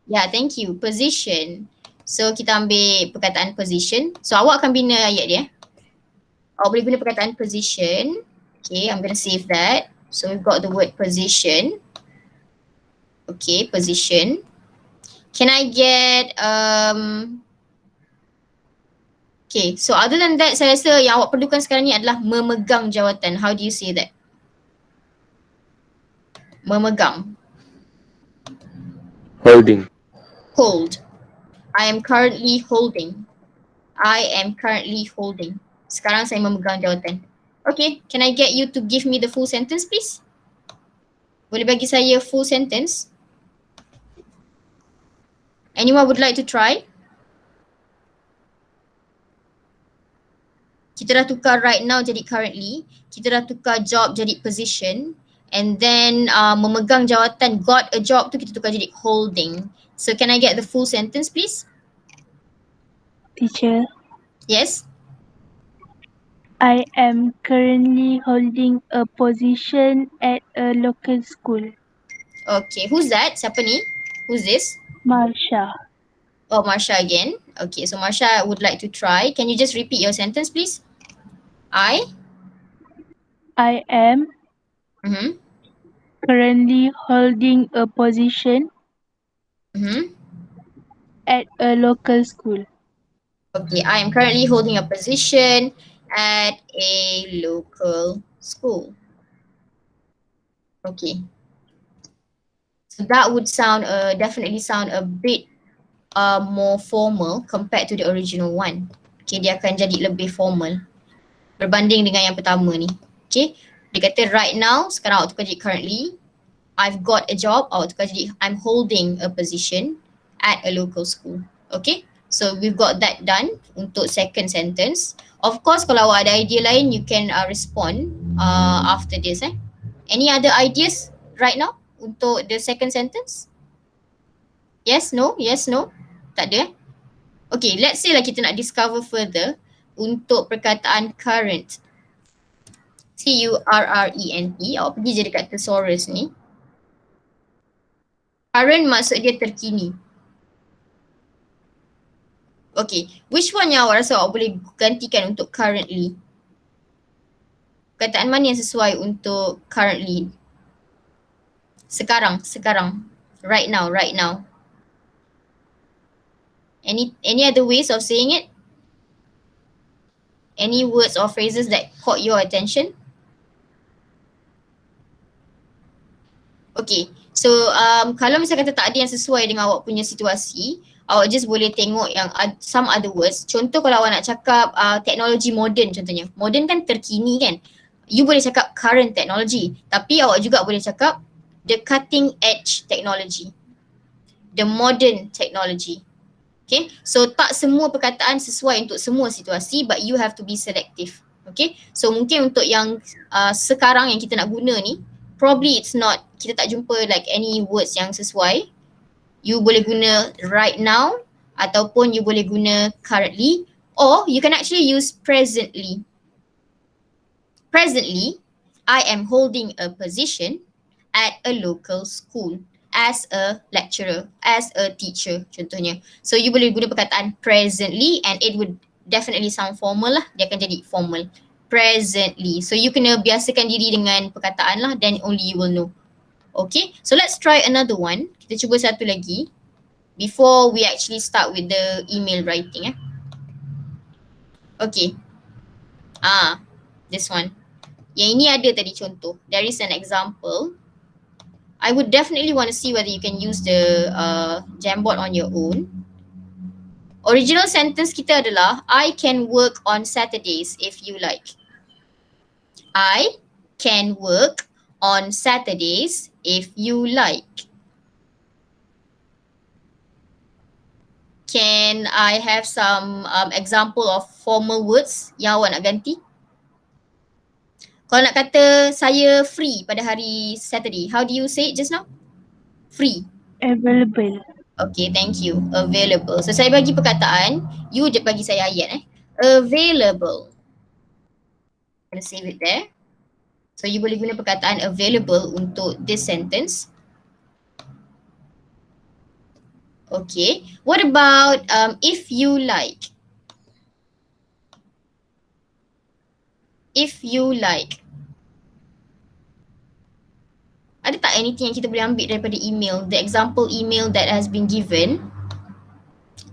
Yeah, thank you. Position. So kita ambil perkataan position. So awak akan bina ayat dia. Awak boleh guna perkataan position. Okay, I'm going to save that. So we've got the word position. Okay, position. Can I get okay, so other than that, saya rasa yang awak perlukan sekarang ni adalah memegang jawatan. How do you say that? Memegang. Holding. Hold. I am currently holding. I am currently holding. Sekarang saya memegang jawatan. Okay, can I get you to give me the full sentence please? Boleh bagi saya full sentence? Anyone would like to try? Kita dah tukar right now jadi currently. Kita dah tukar job jadi position. And then memegang jawatan got a job tu kita tukar jadi holding. So can I get the full sentence please? Teacher, Yes? I am currently holding a position at a local school. Okay, who's that? Siapa ni? Who's this? Marsha. Oh, Marsha again. Okay, so Marsha would like to try. Can you just repeat your sentence please? I am currently holding a position at a local school. Okay, I am currently holding a position at a local school. Okay. So that would sound definitely sound a bit more formal compared to the original one. Okay, dia akan jadi lebih formal berbanding dengan yang pertama ni. Okay, dia kata right now, sekarang awak tukar jadi currently. I've got a job, awak tukar jadi I'm holding a position at a local school. Okay, so we've got that done untuk second sentence. Of course, kalau awak ada idea lain, you can respond after this. Any other ideas right now untuk the second sentence? Yes, no, yes, no? Tak ada Okay, let's say lah kita nak discover further untuk perkataan current. C-U-R-R-E-N-T. Awak pergi je dekat thesaurus ni. Current maksud dia terkini. Okay, which one yang awak rasa awak boleh gantikan untuk currently? Perkataan mana yang sesuai untuk currently? Sekarang. Right now. Any other ways of saying it? Any words or phrases that caught your attention? Okay, so kalau misalnya kata tak ada yang sesuai dengan awak punya situasi, awak just boleh tengok yang some other words. Contoh kalau awak nak cakap teknologi moden contohnya. Moden kan terkini kan. You boleh cakap current technology. Tapi awak juga boleh cakap the cutting edge technology. The modern technology. Okay, so tak semua perkataan sesuai untuk semua situasi but you have to be selective. Okay, so mungkin untuk yang sekarang yang kita nak guna ni, probably it's not, kita tak jumpa like any words yang sesuai. You boleh guna right now ataupun you boleh guna currently or you can actually use presently. Presently, I am holding a position at a local school as a lecturer, as a teacher contohnya. So you boleh guna perkataan presently and it would definitely sound formal lah. Dia akan jadi formal. Presently. So you kena biasakan diri dengan perkataan lah, then only you will know. Okay, so let's try another one. Kita cuba satu lagi before we actually start with the email writing. Okay. This one. Yang ini ada tadi contoh. There is an example. I would definitely want to see whether you can use the Jamboard on your own. Original sentence kita adalah, I can work on Saturdays if you like. I can work on Saturdays if you like. Can I have some example of formal words yang awak nak ganti? Kalau nak kata saya free pada hari Saturday, how do you say it just now? Free. Available. Okay, thank you. Available. So saya bagi perkataan, you je bagi saya ayat Available. I'm gonna save it there. So you boleh guna perkataan available untuk this sentence. Okay. What about if you like? If you like. Ada tak anything yang kita boleh ambil daripada email, the example email that has been given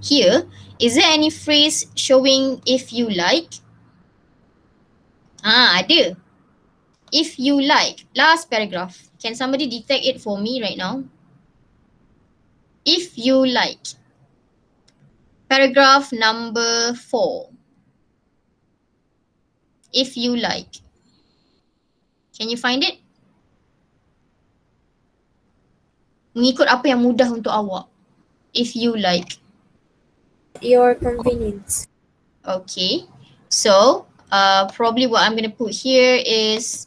here? Is there any phrase showing if you like? Ada. If you like. Last paragraph. Can somebody detect it for me right now? If you like. Paragraph number 4. If you like. Can you find it? Mengikut apa yang mudah untuk awak. If you like. Your convenience. Okay. So, probably what I'm going to put here is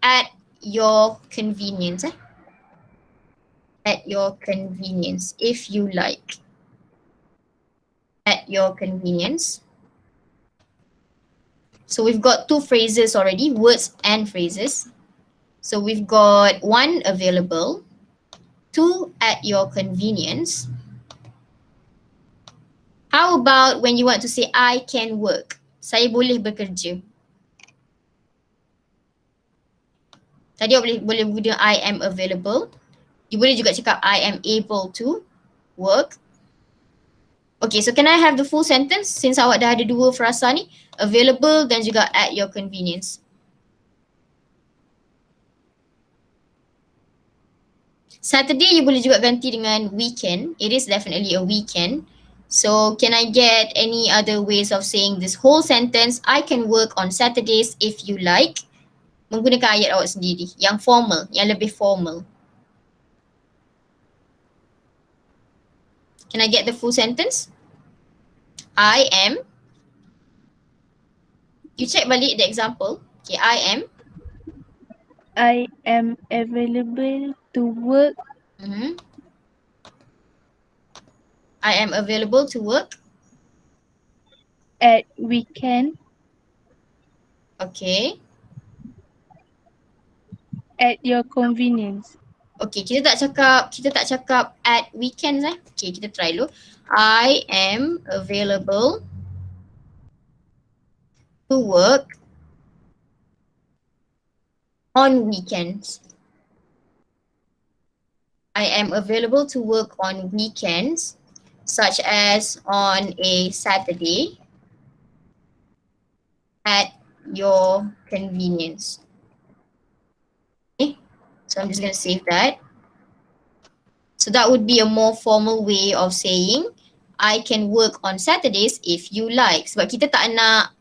at your convenience. At your convenience, if you like. At your convenience. So we've got two phrases already, words and phrases. So we've got one available, two at your convenience. How about when you want to say I can work? Saya boleh bekerja. Tadi awak boleh guna I am available. You boleh juga cakap I am able to work. Okay, so can I have the full sentence since awak dah ada dua frasa ni? Available dan juga at your convenience. Saturday you boleh juga ganti dengan weekend. It is definitely a weekend. So can I get any other ways of saying this whole sentence? I can work on Saturdays if you like. Menggunakan ayat awak sendiri. Yang formal, yang lebih formal. Can I get the full sentence? I am. You check balik the example. Okay, I am available to work I am available to work. at weekend Okay. at your convenience. Okay, kita tak cakap at weekends Okay, kita try dulu. I am available to work on weekends. I am available to work on weekends, such as on a Saturday at your convenience. Okay, so I'm just going to save that. So that would be a more formal way of saying I can work on Saturdays if you like. Sebab kita tak nak,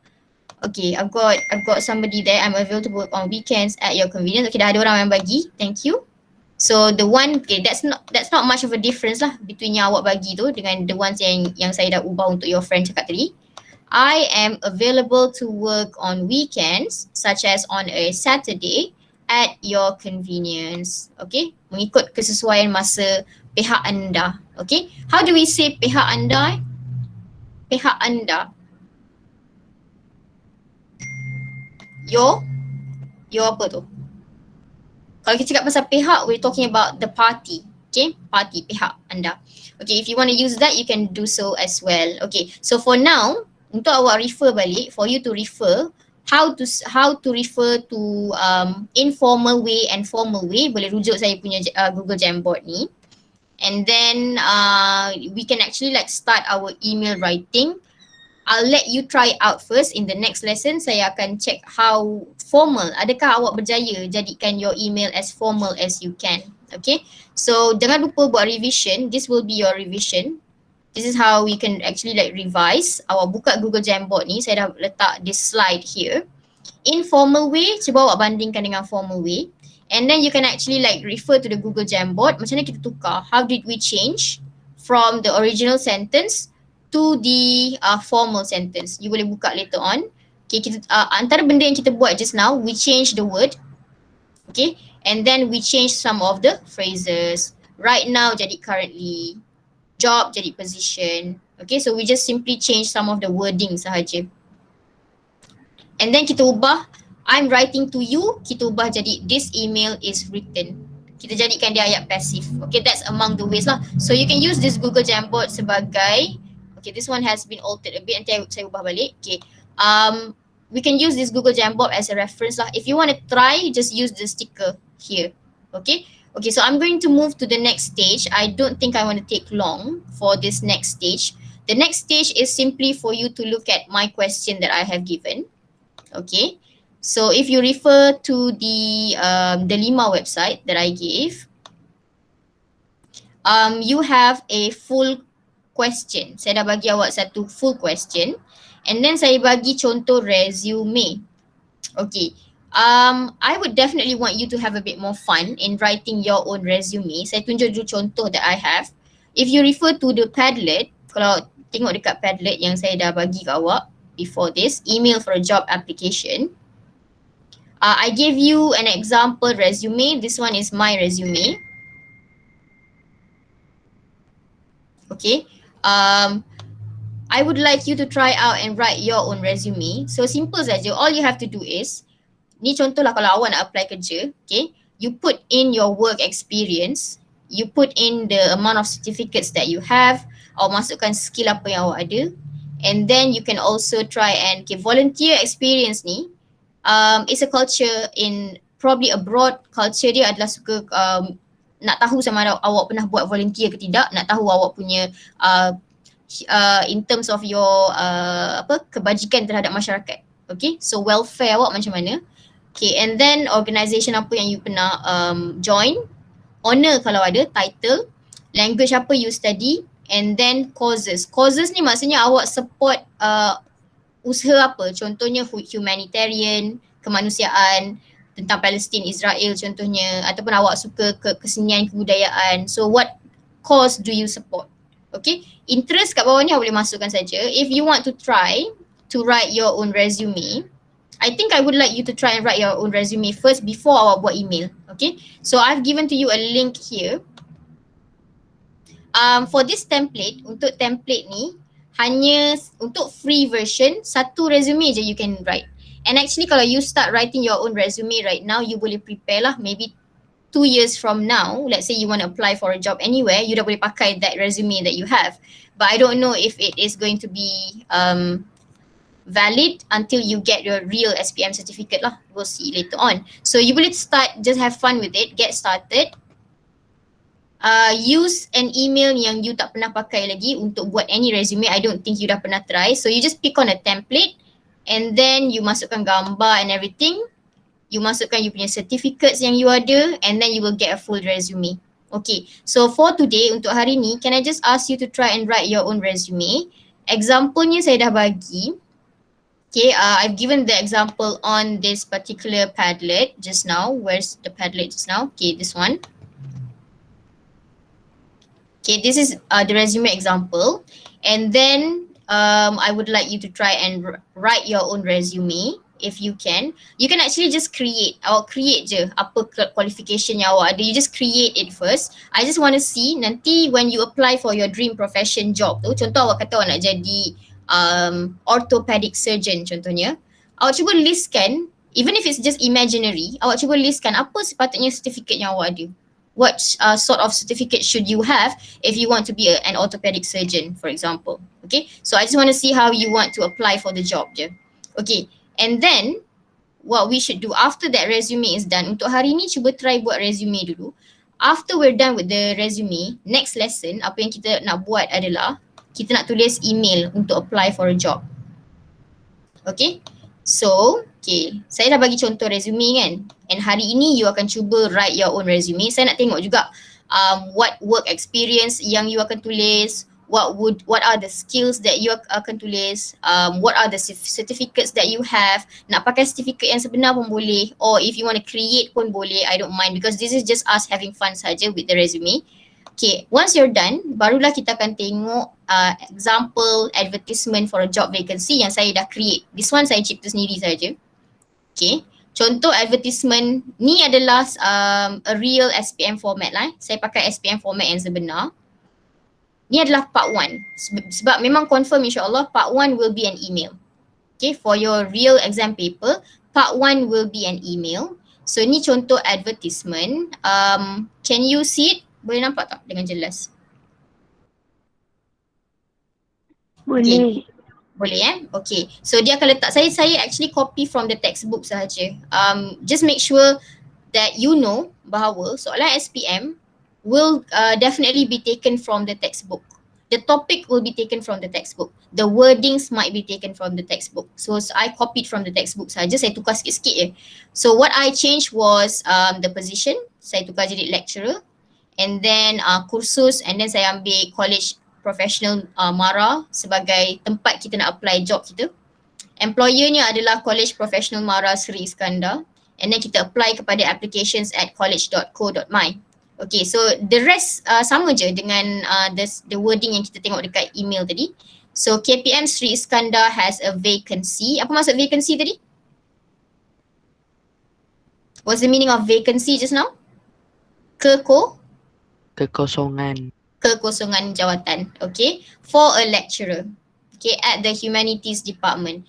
okay, I've got somebody there, I'm available to work on weekends at your convenience. Okay, dah ada orang yang bagi. Thank you. So the one, okay, that's not much of a difference lah between yang awak bagi tu dengan the ones yang saya dah ubah untuk your friend cakap tadi. I am available to work on weekends, such as on a Saturday, at your convenience. Okay, mengikut kesesuaian masa pihak anda. Okay, how do we say pihak anda? Pihak anda. Your apa tu? Kalau kita cakap pasal pihak, we're talking about the party. Okay, party, pihak anda. Okay, if you want to use that, you can do so as well. Okay, so for now, untuk awak refer balik, for you to refer, how to refer to informal way and formal way, boleh rujuk saya punya Google Jamboard ni. And then we can actually like start our email writing I'll let you try out first. In the next lesson, saya akan check how formal. Adakah awak berjaya jadikan your email as formal as you can. Okay, so jangan lupa buat revision. This will be your revision. This is how we can actually like revise. Awak buka Google Jamboard ni, saya dah letak this slide here. In formal way, cuba awak bandingkan dengan formal way. And then you can actually like refer to the Google Jamboard. Macam mana kita tukar? How did we change from the original sentence to the formal sentence? You boleh buka later on. Okay, kita, antara benda yang kita buat just now, we change the word. Okay, and then we change some of the phrases. Right now jadi currently, job jadi position. Okay, so we just simply change some of the wording sahaja. And then kita ubah, I'm writing to you, kita ubah jadi this email is written. Kita jadikan dia ayat pasif. Okay, that's among the ways lah. So you can use this Google Jamboard sebagai, okay, this one has been altered a bit, nanti saya ubah balik. Okay, we can use this Google Jamboard as a reference lah. If you want to try, just use the sticker here. Okay, okay, so I'm going to move to the next stage. I don't think I want to take long for this next stage. The next stage is simply for you to look at my question that I have given. Okay, so if you refer to the Lima website that I gave, you have a full question. Saya dah bagi awak satu full question, and then saya bagi contoh resume. Okay, I would definitely want you to have a bit more fun in writing your own resume. Saya tunjuk dulu contoh that I have. If you refer to the Padlet, kalau tengok dekat Padlet yang saya dah bagi kat awak before this, email for a job application. I gave you an example resume. This one is my resume. Okay. I would like you to try out and write your own resume. So simple saja. All you have to do is, ni contoh lah kalau awak nak apply kerja. Okay. You put in your work experience. You put in the amount of certificates that you have. Awak masukkan skill apa yang awak ada. And then you can also try and, okay, volunteer experience ni, it's a culture in probably abroad. Culture dia adalah suka nak tahu sama ada awak pernah buat volunteer ke tidak, nak tahu awak punya in terms of your kebajikan terhadap masyarakat. Okay, so welfare awak macam mana. Okay, and then organisation apa yang you pernah join, honor kalau ada, title, language apa you study, and then causes. Causes ni maksudnya awak support usaha apa, contohnya humanitarian, kemanusiaan, tentang Palestin, Israel contohnya, ataupun awak suka kesenian, kebudayaan. So what cause do you support? Okay, interest kat bawah ni awak boleh masukkan saja. If you want to try to write your own resume, I think I would like you to try and write your own resume first before awak buat email. Okay, so I've given to you a link here. For this template, untuk template ni, hanya untuk free version, satu resume je you can write. And actually kalau you start writing your own resume right now, you boleh prepare lah, maybe 2 years from now, let's say you want to apply for a job anywhere, you dah boleh pakai that resume that you have. But I don't know if it is going to be valid until you get your real SPM certificate lah. We'll see later on. So you boleh start, just have fun with it, get started. Use an email yang you tak pernah pakai lagi untuk buat any resume. I don't think you dah pernah try. So you just pick on a template and then you masukkan gambar and everything. You masukkan you punya certificates yang you ada and then you will get a full resume. Okay, so for today, untuk hari ni, can I just ask you to try and write your own resume? Example-nya saya dah bagi. Okay, I've given the example on this particular Padlet just now. Where's the Padlet just now? Okay, this one. Okay, this is the resume example, and then I would like you to try and write your own resume if you can. You can actually just create. Awak create je apa qualification yang awak ada. You just create it first. I just want to see nanti when you apply for your dream profession job tu, contoh awak kata awak nak jadi orthopedic surgeon contohnya. Awak cuba listkan, even if it's just imaginary, awak cuba listkan apa sepatutnya certificate yang awak ada. What sort of certificate should you have if you want to be an orthopedic surgeon, for example. Okay, so I just want to see how you want to apply for the job je. Okay, and then what we should do after that resume is done, untuk hari ni cuba try buat resume dulu. After we're done with the resume, next lesson apa yang kita nak buat adalah kita nak tulis email untuk apply for a job. Okay. So, okay, saya dah bagi contoh resume kan. And hari ini you akan cuba write your own resume. Saya nak tengok juga what work experience yang you akan tulis, what are the skills that you akan tulis, what are the certificates that you have. Nak pakai certificate yang sebenar pun boleh, or if you want to create pun boleh, I don't mind, because this is just us having fun saja with the resume. Okay, once you're done, barulah kita akan tengok example advertisement for a job vacancy yang saya dah create. This one saya cipta sendiri saja. Okay, contoh advertisement ni adalah a real SPM format lah. Saya pakai SPM format yang sebenar. Ni adalah part 1. Sebab memang confirm insyaAllah part 1 will be an email. Okay, for your real exam paper, part 1 will be an email. So ni contoh advertisement. Can you see it? Boleh nampak tak dengan jelas? Boleh. Boleh Okay. So dia akan letak, saya actually copy from the textbook sahaja. Just make sure that you know bahawa soalan SPM will definitely be taken from the textbook. The topic will be taken from the textbook. The wordings might be taken from the textbook. So I copied from the textbook sahaja, saya tukar sikit-sikit je. So what I changed was the position, saya tukar jadi lecturer. And then kursus, and then saya ambil college professional MARA sebagai tempat kita nak apply job kita. Employernya adalah College Professional MARA Seri Iskandar. And then kita apply kepada applications at college.co.my. Okay, so the rest sama je dengan the wording yang kita tengok dekat email tadi. So KPM Seri Iskandar has a vacancy. Apa maksud vacancy tadi? What's the meaning of vacancy just now? Kekosongan. Kekosongan jawatan. Okay, for a lecturer. Okay, at the humanities department.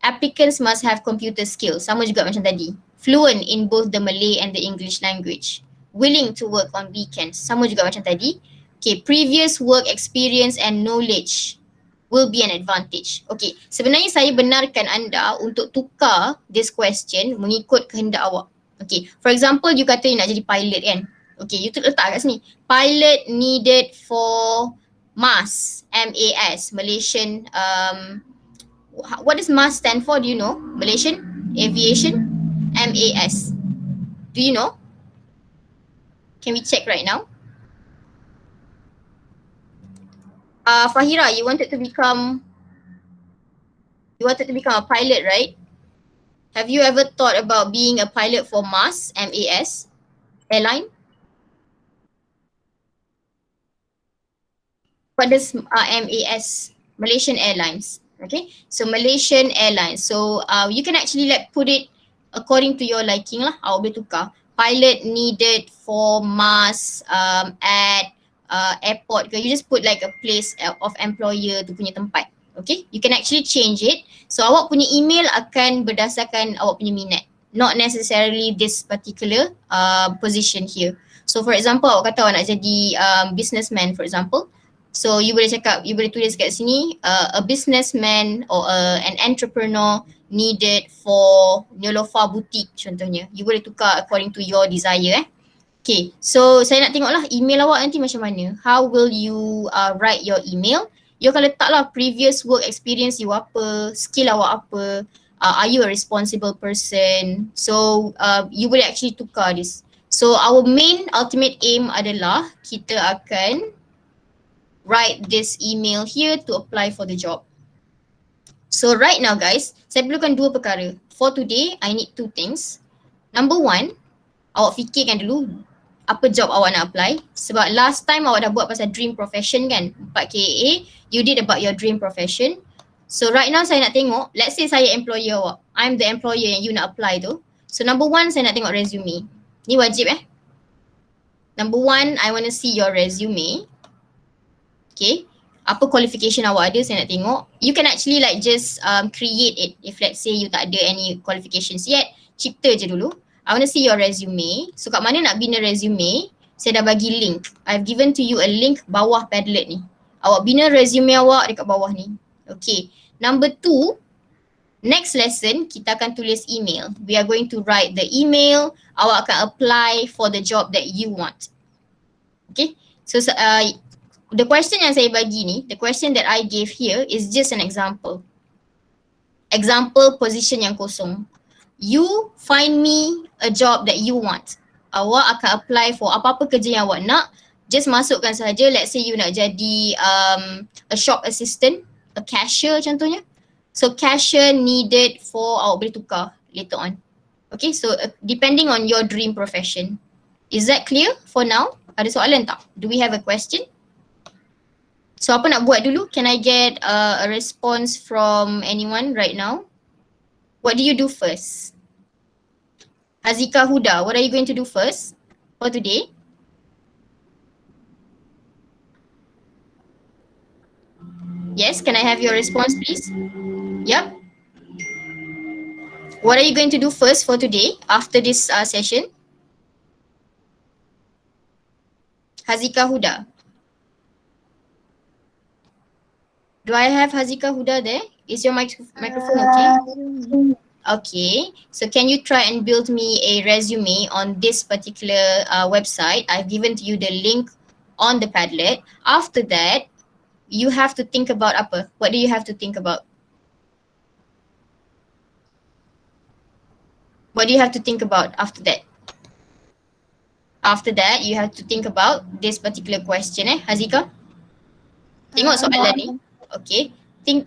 Applicants must have computer skills. Sama juga macam tadi. Fluent in both the Malay and the English language. Willing to work on weekends. Sama juga macam tadi. Okay, previous work experience and knowledge will be an advantage. Okay, sebenarnya saya benarkan anda untuk tukar this question mengikut kehendak awak. Okay, for example you kata you nak jadi pilot kan. Okay, you letak kat sini. Pilot needed for MAS, M-A-S, Malaysian, what does MAS stand for? Do you know? Malaysian Aviation, M-A-S. Do you know? Can we check right now? Fahira, you wanted to become a pilot, right? Have you ever thought about being a pilot for MAS, M-A-S, airline? What does MAS? Malaysian Airlines. Okay, so Malaysian Airlines. So you can actually put it according to your liking lah. Awak boleh tukar. Pilot needed for MAS at airport ke. You just put like a place of employer tu punya tempat. Okay, you can actually change it. So awak punya email akan berdasarkan awak punya minat. Not necessarily this particular position here. So for example, awak kata awak nak jadi businessman for example. So you boleh cakap, you boleh tulis kat sini a businessman or an entrepreneur needed for Neolofa boutique contohnya. You boleh tukar according to your desire Okay, so saya nak tengoklah email awak nanti macam mana. How will you write your email? You akan letaklah previous work experience you apa, skill awak apa, are you a responsible person? So you boleh actually tukar this. So our main ultimate aim adalah kita akan write this email here to apply for the job. So right now guys, saya perlukan dua perkara. For today, I need two things. Number one, awak fikirkan dulu apa job awak nak apply. Sebab last time awak dah buat pasal dream profession kan, 4KA, you did about your dream profession. So right now saya nak tengok, let's say saya employer awak. I'm the employer yang you nak apply tu. So number one, saya nak tengok resume. Ni wajib Number one, I want to see your resume. Okay, apa qualification awak ada saya nak tengok. You can actually like just create it if let's say you tak ada any qualifications yet. Cipta je dulu. I want to see your resume. So kat mana nak bina resume, saya dah bagi link. I've given to you a link bawah Padlet ni. Awak bina resume awak dekat bawah ni. Okay, number two, next lesson kita akan tulis email. We are going to write the email. Awak akan apply for the job that you want. Okay, so the question yang saya bagi ni, the question that I gave here is just an example. Example, position yang kosong. You find me a job that you want. Awak akan apply for apa-apa kerja yang awak nak. Just masukkan sahaja, let's say you nak jadi a shop assistant, a cashier contohnya. So cashier needed for, awak boleh tukar later on. Okay, so depending on your dream profession. Is that clear for now? Ada soalan tak? Do we have a question? So apa nak buat dulu? Can I get a response from anyone right now? What do you do first? Hazika Huda, what are you going to do first for today? Yes, can I have your response please? Yep. What are you going to do first for today after this session? Hazika Huda. Do I have Hazika Huda there? Is your microphone okay? Okay, so can you try and build me a resume on this particular website? I've given to you the link on the Padlet. After that, you have to think about apa? What do you have to think about? What do you have to think about after that? After that, you have to think about this particular question Hazika? Tengok soalan ni. Okay,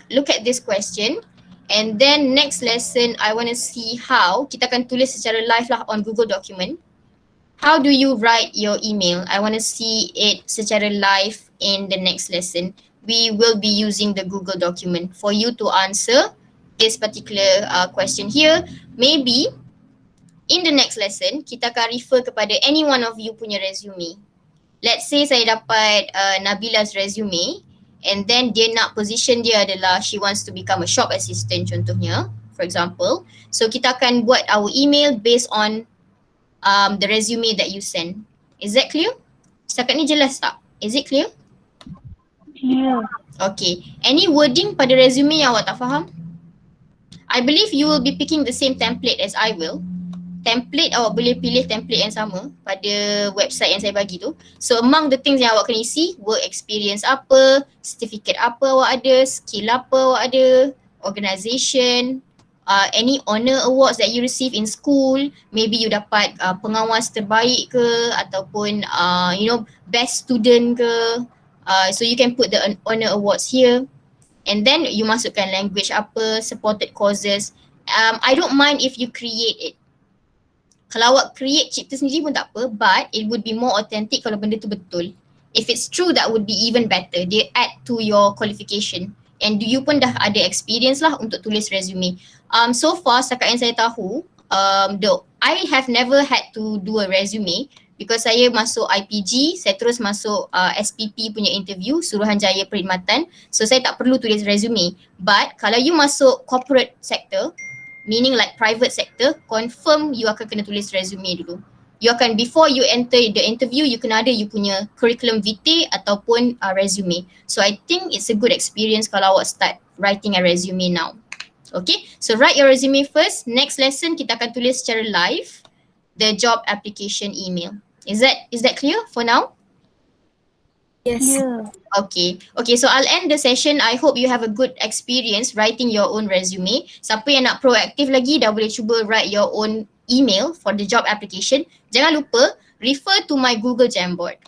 look at this question, and then next lesson I want to see how kita akan tulis secara live lah on Google document. How do you write your email? I want to see it secara live in the next lesson. We will be using the Google document for you to answer this particular question here. Maybe in the next lesson kita akan refer kepada any one of you punya resume. Let's say saya dapat Nabila's resume, and then dia nak position dia adalah she wants to become a shop assistant contohnya, for example. So kita akan buat our email based on the resume that you send. Is that clear? Setakat ni jelas tak? Is it clear? Yeah. Okay. Any wording pada resume yang awak tak faham? I believe you will be picking the same template as I will. Template, awak boleh pilih template yang sama pada website yang saya bagi tu. So among the things yang awak kena isi, work experience apa, certificate apa awak ada, skill apa awak ada, organisation, any honour awards that you receive in school, maybe you dapat pengawas terbaik ke ataupun best student ke. So you can put the honour awards here, and then you masukkan language apa, supported courses. I don't mind if you create it. Kalau awak create cipta sendiri pun tak apa, but it would be more authentic kalau benda tu betul. If it's true, that would be even better. Dia add to your qualification. And you pun dah ada experience lah untuk tulis resume. So far, setakat yang saya tahu, I have never had to do a resume because saya masuk IPG, saya terus masuk SPP punya interview, Suruhanjaya Perkhidmatan. So saya tak perlu tulis resume. But kalau you masuk corporate sector, meaning like private sector, confirm you akan kena tulis resume dulu. You akan, before you enter the interview, you kena ada you punya curriculum vitae ataupun resume. So I think it's a good experience kalau awak start writing a resume now. Okay, so write your resume first. Next lesson kita akan tulis secara live the job application email. Is that clear for now? Yes. Yeah. Okay, so I'll end the session. I hope you have a good experience writing your own resume. Siapa yang nak proaktif lagi dah boleh cuba write your own email for the job application. Jangan lupa refer to my Google Jamboard.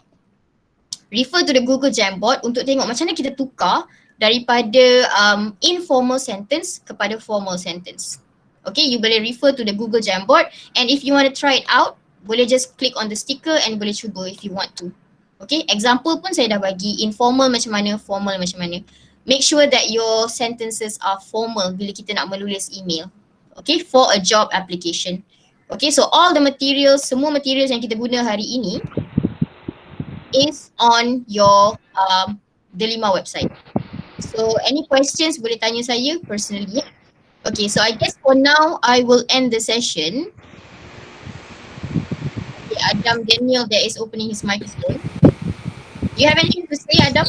Refer to the Google Jamboard untuk tengok macam mana kita tukar daripada informal sentence kepada formal sentence. Okay, you boleh refer to the Google Jamboard, and if you want to try it out, boleh just click on the sticker and boleh cuba if you want to. Okay, example pun saya dah bagi, informal macam mana, formal macam mana. Make sure that your sentences are formal bila kita nak menulis email. Okay, for a job application. Okay, so all the materials, semua materials yang kita guna hari ini is on your Delima website. So any questions boleh tanya saya personally. Okay, so I guess for now I will end the session. Okay, Adam Daniel there is opening his microphone. You have anything to say, Adam?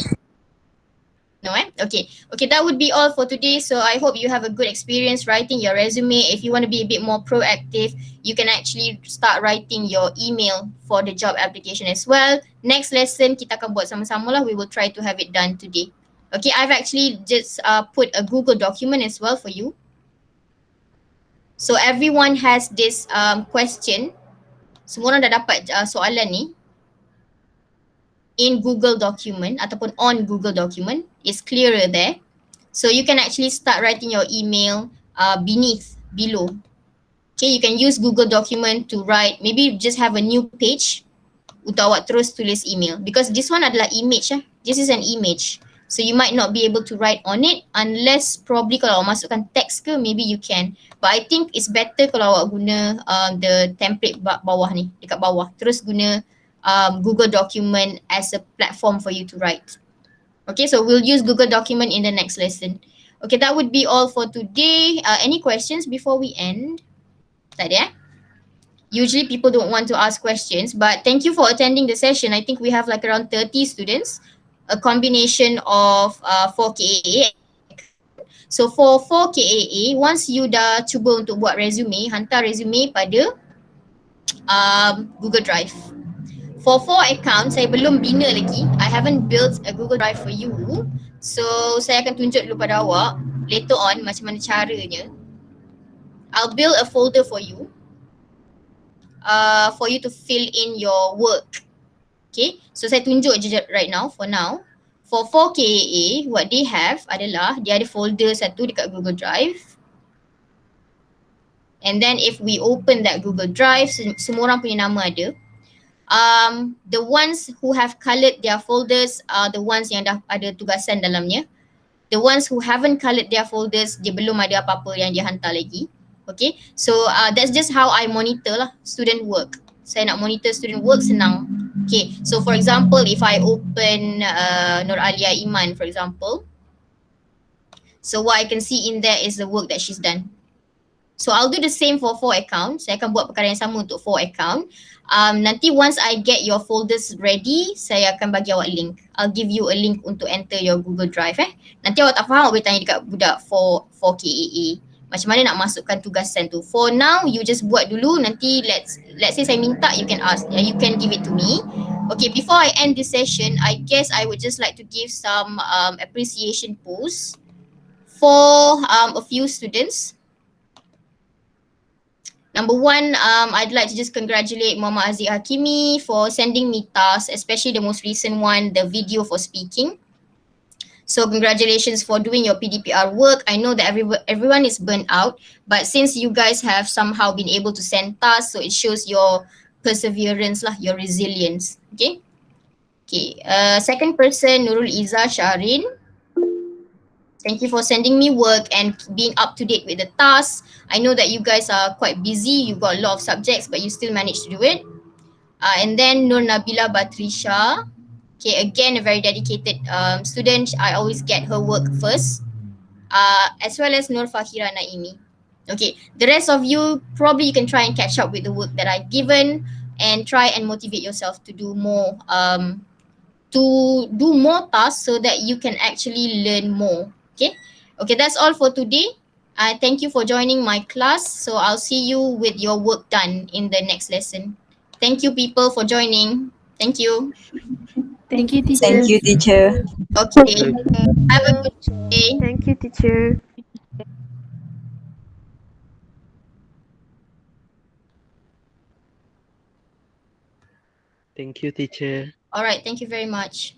No, Okay, that would be all for today. So I hope you have a good experience writing your resume. If you want to be a bit more proactive, you can actually start writing your email for the job application as well. Next lesson kita akan buat sama-sama lah. We will try to have it done today. Okay, I've actually just put a Google document as well for you. So everyone has this question. Semua orang dah dapat soalan ni in Google document ataupun on Google document. It's clearer there. So you can actually start writing your email below. Okay, you can use Google document to write, maybe just have a new page untuk awak terus tulis email, because this one adalah image This is an image. So you might not be able to write on it unless probably kalau awak masukkan text ke, maybe you can. But I think it's better kalau awak guna the template bawah ni, dekat bawah. Terus guna Google document as a platform for you to write. Okay, so we'll use Google document in the next lesson. Okay, that would be all for today. Any questions before we end? Tak ada Usually people don't want to ask questions, but thank you for attending the session. I think we have like around 30 students, a combination of 4 KAA. So for 4 KAA, once you dah cuba untuk buat resume, hantar resume pada Google Drive. For 4 accounts, saya belum bina lagi. I haven't built a Google Drive for you. So saya akan tunjuk dulu pada awak later on macam mana caranya. I'll build a folder for you to fill in your work. Okay, so saya tunjuk je right now, for now. For 4 KAA, what they have adalah dia ada folder satu dekat Google Drive. And then if we open that Google Drive, semua orang punya nama ada. The ones who have coloured their folders are the ones yang dah ada tugasan dalamnya. The ones who haven't coloured their folders, dia belum ada apa-apa yang dia hantar lagi. Okay, so that's just how I monitor lah student work. Saya nak monitor student work senang. Okay, so for example, if I open Nur Alia Iman for example, so what I can see in there is the work that she's done. So I'll do the same for 4 accounts. Saya akan buat perkara yang sama untuk 4 account. Nanti once I get your folders ready, saya akan bagi awak link. I'll give you a link untuk enter your Google Drive Nanti awak tak faham, awak boleh tanya dekat budak 4 KAA. Macam mana nak masukkan tugasan tu. For now, you just buat dulu. Nanti let's say saya minta, you can ask. You can give it to me. Okay, before I end this session, I guess I would just like to give some appreciation posts for a few students. Number one, I'd like to just congratulate Muhammad Aziz Hakimi for sending me tasks, especially the most recent one, the video for speaking. So congratulations for doing your PDPR work. I know that everyone is burnt out, but since you guys have somehow been able to send tasks, so it shows your perseverance lah, your resilience. Okay. Okay. Second person, Nurul Iza Sharin. Thank you for sending me work and being up to date with the tasks. I know that you guys are quite busy. You've got a lot of subjects, but you still managed to do it. And then Nur Nabila Batrisha. Okay, again, a very dedicated student. I always get her work first. As well as Nur Fahira Naimi. Okay, the rest of you, probably you can try and catch up with the work that I've given and try and motivate yourself to do more tasks so that you can actually learn more. Okay, that's all for today. Thank you for joining my class. So I'll see you with your work done in the next lesson. Thank you people for joining. Thank you. Thank you, teacher. Thank you, teacher. Okay, have a good day. Thank you, teacher. Thank you, teacher. All right, thank you very much.